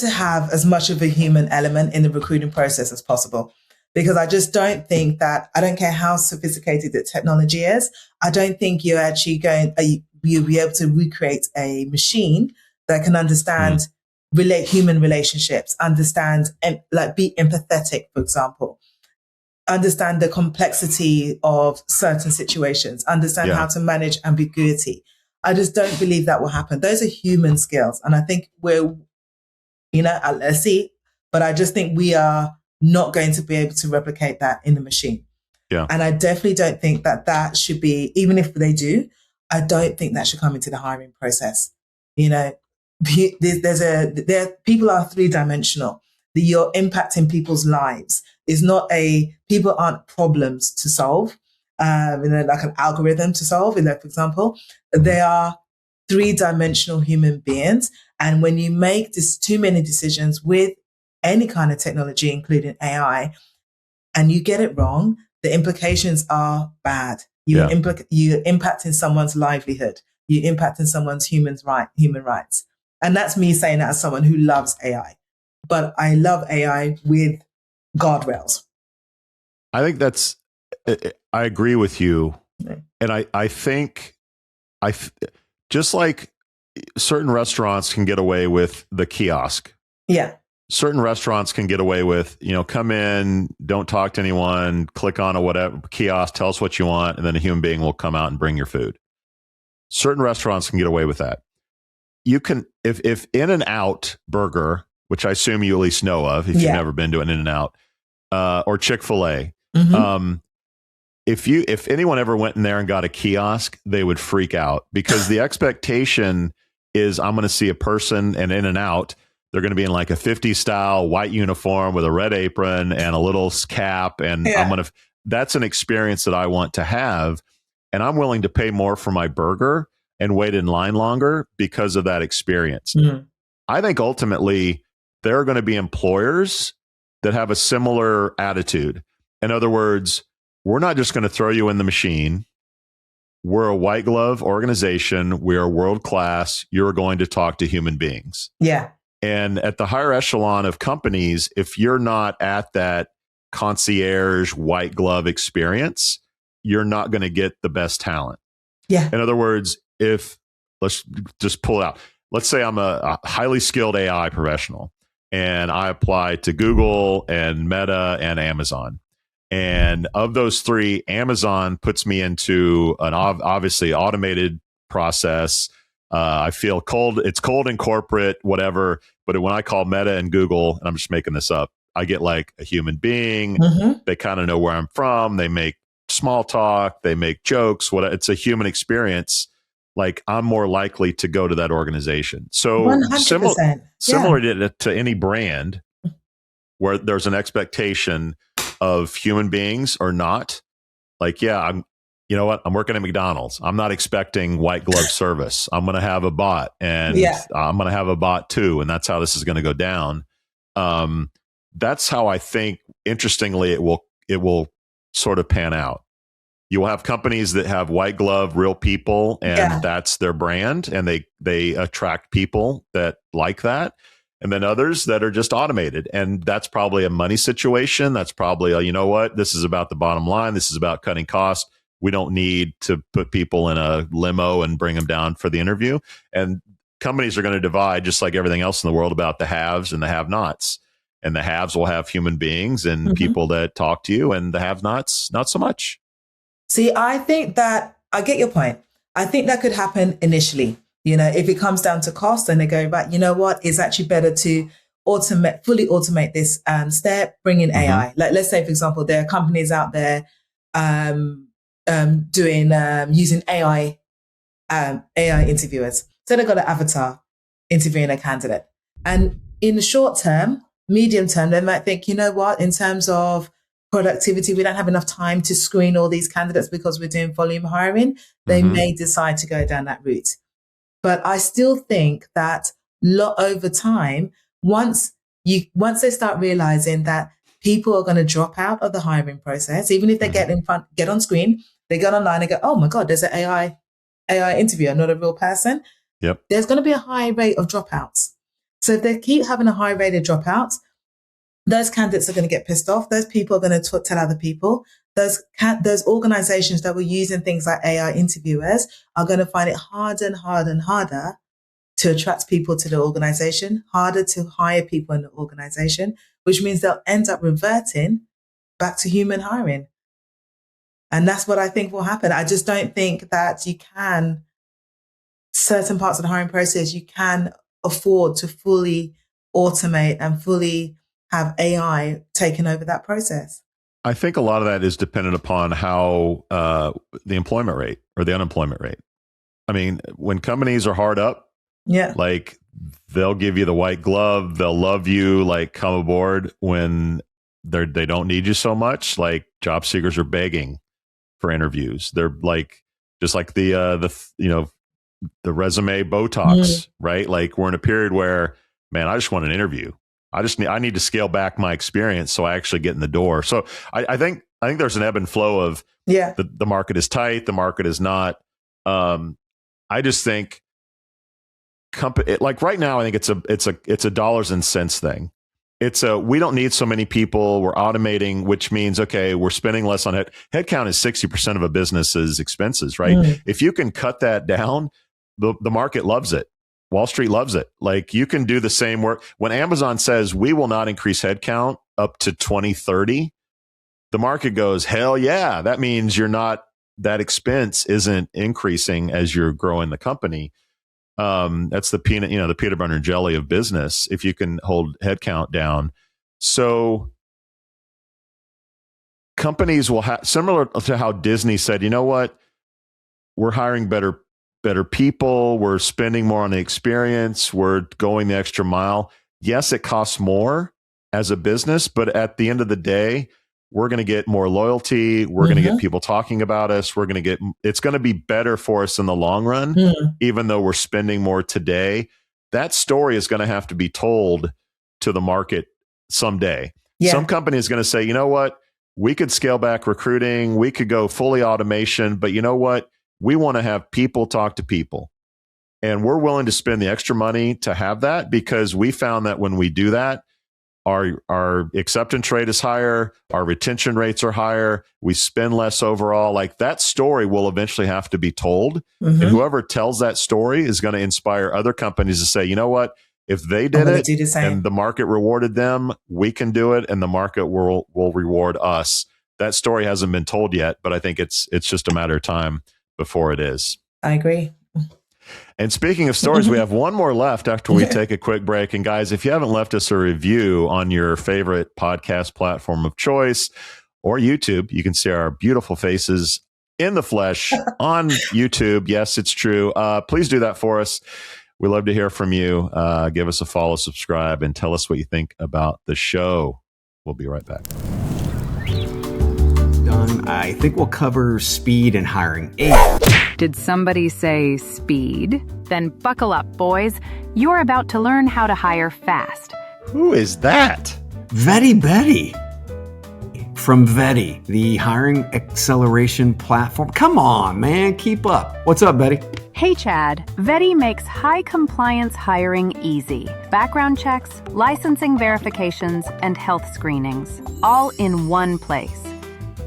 S2: have as much of a human element in the recruiting process as possible, because I just don't think that, I don't care how sophisticated the technology is, I don't think you're actually you'll be able to recreate a machine that can understand human relationships, understand and like be empathetic, for example, understand the complexity of certain situations, understand how to manage ambiguity. I just don't believe that will happen. Those are human skills. And I think let's see, but I just think we are not going to be able to replicate that in the machine. Yeah. And I definitely don't think that should be, even if they do, I don't think that should come into the hiring process. People are three-dimensional. You're impacting people's lives. People aren't problems to solve, like an algorithm to solve, for example. They are three-dimensional human beings. And when you make too many decisions with any kind of technology, including AI, and you get it wrong, the implications are bad. You're impacting someone's livelihood. You're impacting someone's human rights. And that's me saying that as someone who loves AI. But I love AI with guardrails.
S1: I think I agree with you. And I think just like certain restaurants can get away with the kiosk.
S2: Yeah.
S1: Certain restaurants can get away with, come in, don't talk to anyone, click on a whatever kiosk, tell us what you want, and then a human being will come out and bring your food. Certain restaurants can get away with that. You can, if In-N-Out Burger, which I assume you at least know of, if you've never been to an In-N-Out, or Chick-fil-A, if anyone ever went in there and got a kiosk, they would freak out, because the expectation is I'm going to see a person, and In-N-Out, they're going to be in like a 50s style white uniform with a red apron and a little cap. And that's an experience that I want to have. And I'm willing to pay more for my burger and wait in line longer because of that experience. I think ultimately there are going to be employers that have a similar attitude. In other words, we're not just going to throw you in the machine. We're a white glove organization. We are world class. You're going to talk to human beings.
S2: Yeah.
S1: And at the higher echelon of companies, if you're not at that concierge white glove experience, you're not going to get the best talent.
S2: Yeah.
S1: In other words, let's just pull it out. Let's say I'm a highly skilled AI professional and I apply to Google and Meta and Amazon. And of those three, Amazon puts me into an obviously automated process. I feel cold. It's cold and corporate, whatever. But when I call Meta and Google, and I'm just making this up, I get like a human being. They kind of know where I'm from. They make small talk. They make jokes. It's a human experience. Like I'm more likely to go to that organization. So
S2: 100%.
S1: Similar to any brand where there's an expectation of human beings or not. Like, you know what? I'm working at McDonald's. I'm not expecting white glove service. I'm going to have a bot, and I'm going to have a bot too. And that's how this is going to go down. that's how I think, interestingly, it will sort of pan out. You will have companies that have white glove, real people, and that's their brand, and they attract people that like that. And then others that are just automated. And that's probably a money situation. That's probably you know what? This is about the bottom line. This is about cutting costs. We don't need to put people in a limo and bring them down for the interview. And companies are going to divide, just like everything else in the world, about the haves and the have-nots. And the haves will have human beings and people that talk to you, and the have-nots, not so much.
S2: See, I think that I get your point. I think that could happen initially. You know, if it comes down to cost, and they go, right, you know what, it's actually better to fully automate this step, bring in AI. Like, let's say, for example, there are companies out there using AI interviewers. So they've got an avatar interviewing a candidate. And in the short term, medium term, they might think, you know what, in terms of productivity, we don't have enough time to screen all these candidates because we're doing volume hiring. They may decide to go down that route. But I still think that over time, once they start realizing that people are going to drop out of the hiring process, even if they get on screen, they get online and go, oh my God, there's an AI interviewer, not a real person.
S1: Yep. There's
S2: going to be a high rate of dropouts. So if they keep having a high rate of dropouts, those candidates are going to get pissed off. Those people are going to tell other people. Those organizations that were using things like AI interviewers are going to find it harder and harder and harder to attract people to the organization, harder to hire people in the organization, which means they'll end up reverting back to human hiring. And that's what I think will happen. I just don't think that certain parts of the hiring process, you can afford to fully automate and fully have AI taken over that process.
S1: I think a lot of that is dependent upon how the employment rate or the unemployment rate. I mean, when companies are hard up, like they'll give you the white glove, they'll love you, like come aboard when they don't need you so much. Like job seekers are begging for interviews. They're like, just like the resume Botox, right? Like we're in a period where, man, I just want an interview. I need to scale back my experience so I actually get in the door. So I think there's an ebb and flow of the market is tight, the market is not. I just think like right now, I think it's a dollars and cents thing. We don't need so many people. We're automating, which means, okay, we're spending less on headcount is 60% of a business's expenses, right? If you can cut that down, the market loves it. Wall Street loves it. Like you can do the same work. When Amazon says we will not increase headcount up to 2030, the market goes, hell yeah. That means that expense isn't increasing as you're growing the company. That's the peanut butter and jelly of business. If you can hold headcount down. So companies will have, similar to how Disney said, you know what, we're hiring better people. We're spending more on the experience. We're going the extra mile. Yes, it costs more as a business, but at the end of the day, we're going to get more loyalty. We're going to get people talking about us. It's going to be better for us in the long run, even though we're spending more today. That story is going to have to be told to the market someday. Yeah. Some company is going to say, you know what? We could scale back recruiting. We could go fully automation, but you know what? We want to have people talk to people, and we're willing to spend the extra money to have that because we found that when we do that, our acceptance rate is higher, our retention rates are higher, we spend less overall. Like that story will eventually have to be told, and whoever tells that story is going to inspire other companies to say, you know what? If they did it and the market rewarded them, we can do it, and the market will reward us. That story hasn't been told yet, but I think it's just a matter of time before it is.
S2: I agree.
S1: And speaking of stories, we have one more left after we take a quick break. And guys, if you haven't left us a review on your favorite podcast platform of choice or YouTube, you can see our beautiful faces in the flesh on YouTube. Yes, it's true. Please do that for us. We love to hear from you. Give us a follow, subscribe, and tell us what you think about the show. We'll be right back.
S5: I think we'll cover speed and hiring.
S20: Did somebody say speed? Then buckle up, boys. You're about to learn how to hire fast.
S1: Who is that?
S5: Vetty Betty from Vetty, the hiring acceleration platform. Come on, man, keep up. What's up, Betty?
S20: Hey, Chad. Vetty makes high compliance hiring easy. Background checks, licensing verifications, and health screenings, all in one place.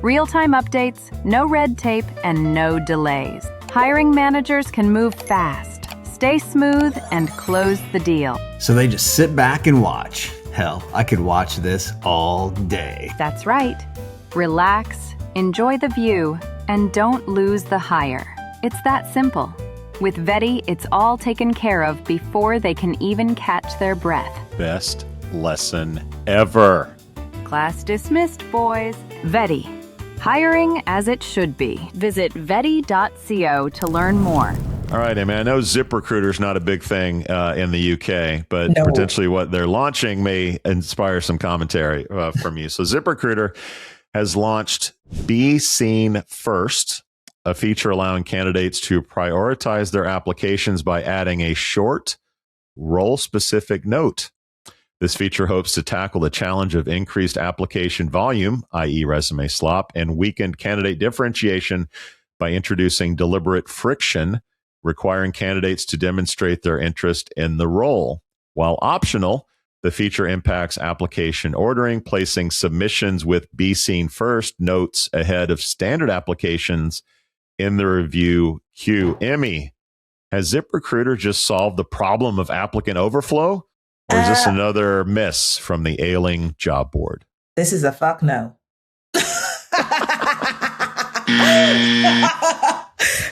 S20: Real-time updates, no red tape, and no delays. Hiring managers can move fast, stay smooth, and close the deal.
S5: So they just sit back and watch. Hell, I could watch this all day.
S20: That's right. Relax, enjoy the view, and don't lose the hire. It's that simple. With Vetty, it's all taken care of before they can even catch their breath.
S1: Best lesson ever.
S20: Class dismissed, boys. Vetty. Hiring as it should be. Visit vetty.co to learn more.
S1: All right, Amy, I know ZipRecruiter is not a big thing in the UK, but potentially what they're launching may inspire some commentary from you. So ZipRecruiter has launched Be Seen First, a feature allowing candidates to prioritize their applications by adding a short, role-specific note. This feature hopes to tackle the challenge of increased application volume, i.e. resume slop, and weakened candidate differentiation by introducing deliberate friction, requiring candidates to demonstrate their interest in the role. While optional, the feature impacts application ordering, placing submissions with Be Seen First notes ahead of standard applications in the review queue. Emmy, has ZipRecruiter just solved the problem of applicant overflow? Or is this another miss from the ailing job board?
S2: This is a fuck no.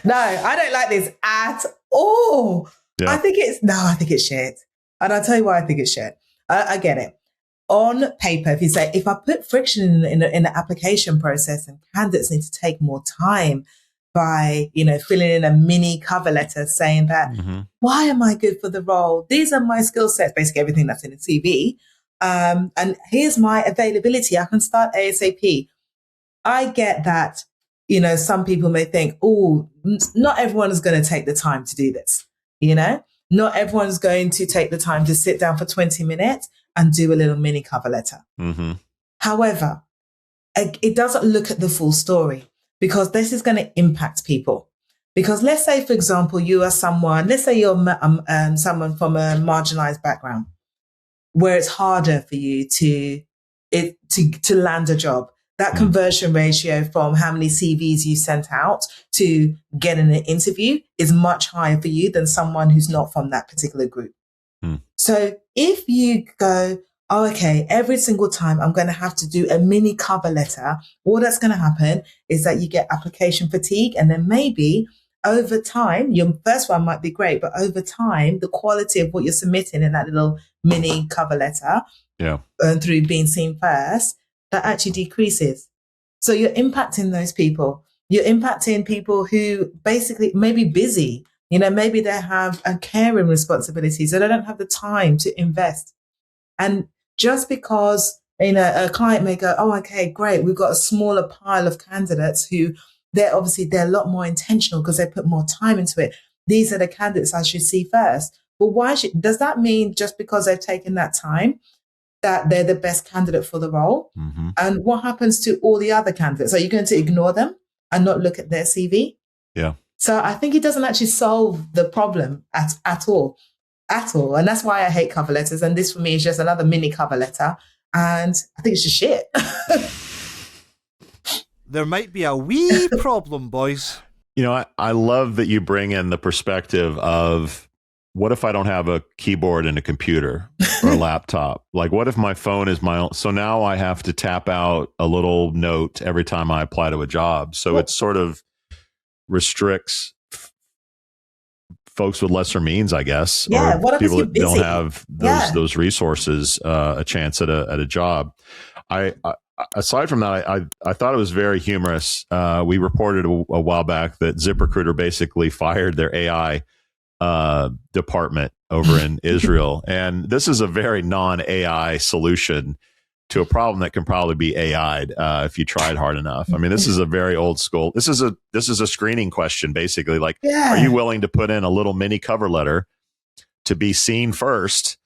S2: No, I don't like this at all. Yeah. I think it's shit. And I'll tell you why I think it's shit. I get it. On paper, if I put friction in the application process and candidates need to take more time by, filling in a mini cover letter saying that, why am I good for the role? These are my skill sets, basically everything that's in the CV. And here's my availability. I can start ASAP. I get that. Some people may think, not everyone is going to take the time to do this. Not everyone's going to take the time to sit down for 20 minutes and do a little mini cover letter. However, it doesn't look at the full story because this is going to impact people. Because let's say, for example, you are someone, let's say you're someone from a marginalized background where it's harder for you to land a job. That conversion ratio from how many CVs you sent out to getting an interview is much higher for you than someone who's not from that particular group. So if you go, okay, every single time I'm going to have to do a mini cover letter, all that's going to happen is that you get application fatigue. And then maybe over time, your first one might be great, but over time, the quality of what you're submitting in that little mini cover letter through Being Seen First, that actually decreases. So you're impacting those people. You're impacting people who basically may be busy. Maybe they have a caring responsibility, so they don't have the time to invest. And just because, a client may go, okay, great, we've got a smaller pile of candidates who they're a lot more intentional because they put more time into it. These are the candidates I should see first. But does that mean just because they've taken that time that they're the best candidate for the role? And what happens to all the other candidates? Are you going to ignore them and not look at their CV?
S1: Yeah.
S2: So I think it doesn't actually solve the problem at all. And that's why I hate cover letters. And this for me is just another mini cover letter. And I think it's just shit.
S19: There might be a wee problem, boys.
S1: I love that you bring in the perspective of, what if I don't have a keyboard and a computer or a laptop? Like, what if my phone is my own? So now I have to tap out a little note every time I apply to a job. So it sort of restricts folks with lesser means, I guess.
S2: Yeah,
S1: or people that don't have those resources, a chance at a job. Aside from that, I thought it was very humorous. We reported a while back that ZipRecruiter basically fired their AI department over in Israel. And this is a very non-AI solution to a problem that can probably be AI'd if you tried hard enough. I mean, this is a very old school. This is a screening question, basically. Like, are you willing to put in a little mini cover letter to be seen first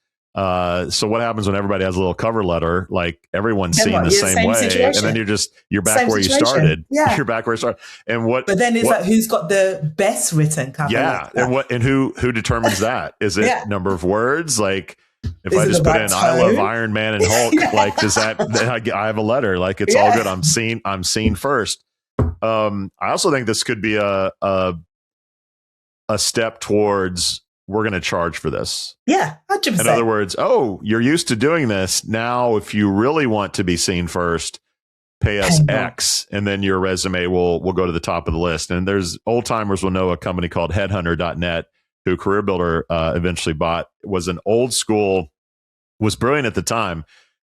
S1: So what happens when everybody has a little cover letter? Like everyone's seen the same way, situation. And then you're back
S2: same
S1: where
S2: situation.
S1: you started.
S2: Yeah.
S1: You're back where you started.
S2: But then it's like who's got the best written cover?
S1: Yeah, and who determines that? Is it number of words? Like if I just put in "I love Iron Man and Hulk," like does that? Then I have a letter. Like it's all good. I'm seen first. I also think this could be a step towards. We're going to charge for this.
S2: Yeah, 100%.
S1: In other words, you're used to doing this. Now, if you really want to be seen first, pay us X, and then your resume will go to the top of the list. And there's old timers will know a company called Headhunter.net, who Career Builder eventually bought. It was an old school, was brilliant at the time.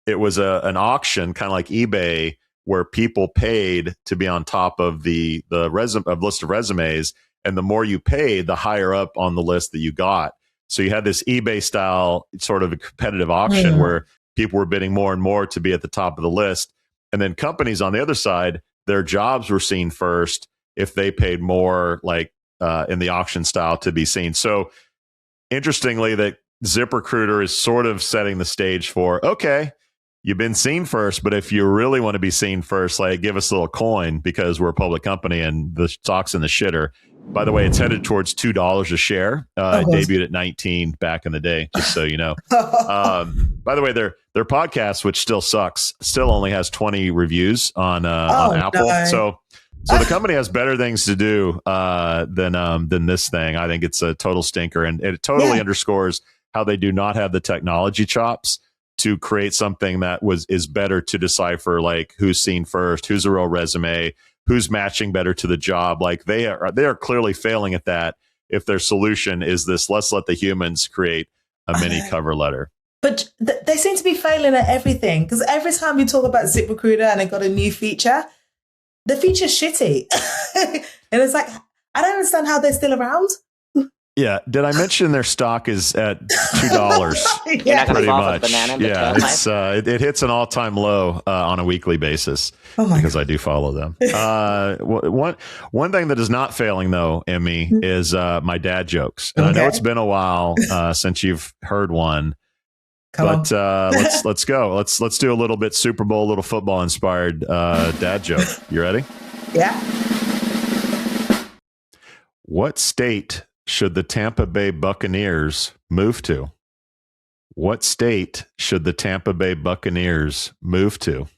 S1: It was an auction, kind of like eBay, where people paid to be on top of the list of resumes. And the more you paid, the higher up on the list that you got. So you had this eBay style sort of a competitive auction where people were bidding more and more to be at the top of the list. And then companies on the other side, their jobs were seen first if they paid more, like in the auction style, to be seen. So interestingly, that ZipRecruiter is sort of setting the stage for, okay, you've been seen first, but if you really want to be seen first, like give us a little coin because we're a public company and the stock's in the shitter. By the way, it's headed towards $2 a share. It debuted at 19 back in the day, just so you know. By the way, their podcast, which still sucks, still only has 20 reviews on Apple. No. So the company has better things to do than this thing. I think it's a total stinker, and it totally underscores how they do not have the technology chops to create something that is better to decipher, like who's seen first, who's a real resume, who's matching better to the job. Like they are clearly failing at that. If their solution is this, let's let the humans create a mini cover letter.
S2: But they seem to be failing at everything, because every time you talk about ZipRecruiter and they got a new feature, the feature's shitty. And it's like, I don't understand how they're still around.
S1: Yeah. Did I mention their stock is at $2?
S21: You're not
S1: pretty
S21: much.
S1: Banana it hits an all-time low on a weekly basis because I do follow them. One thing that is not failing though, Emmy, is my dad jokes. And I know it's been a while since you've heard one. Let's go. Let's do a little bit Super Bowl, a little football inspired dad joke. You ready?
S2: Yeah.
S1: What state should the Tampa Bay Buccaneers move to? What state should the Tampa Bay Buccaneers move to?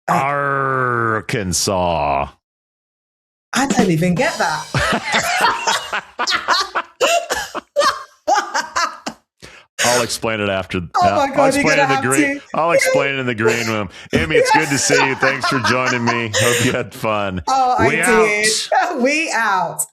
S1: Arkansas.
S2: I don't even get that.
S1: I'll explain it after.
S2: Oh my God,
S1: I'll explain it in the green room. Emmy, it's good to see you. Thanks for joining me. Hope you had fun.
S2: I did. We out.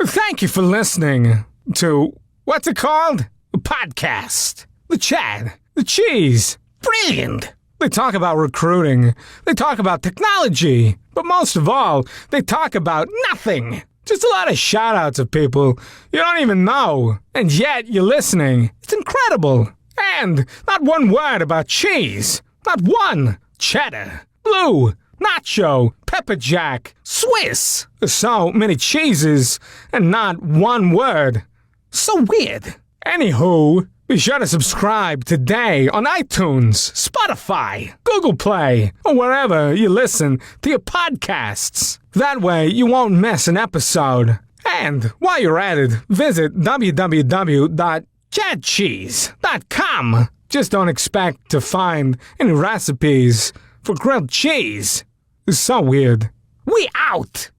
S22: Thank you for listening to, what's it called? A podcast. The Chad. The Cheese. Brilliant. They talk about recruiting. They talk about technology. But most of all, they talk about nothing. Just a lot of shout-outs of people you don't even know. And yet you're listening. It's incredible. And not one word about cheese. Not one. Cheddar. Blue. Nacho, pepper jack, Swiss. So many cheeses and not one word. So weird. Anywho, be sure to subscribe today on iTunes, Spotify, Google Play, or wherever you listen to your podcasts. That way you won't miss an episode. And while you're at it, visit www.chadcheese.com. Just don't expect to find any recipes for grilled cheese. It's so weird. We out!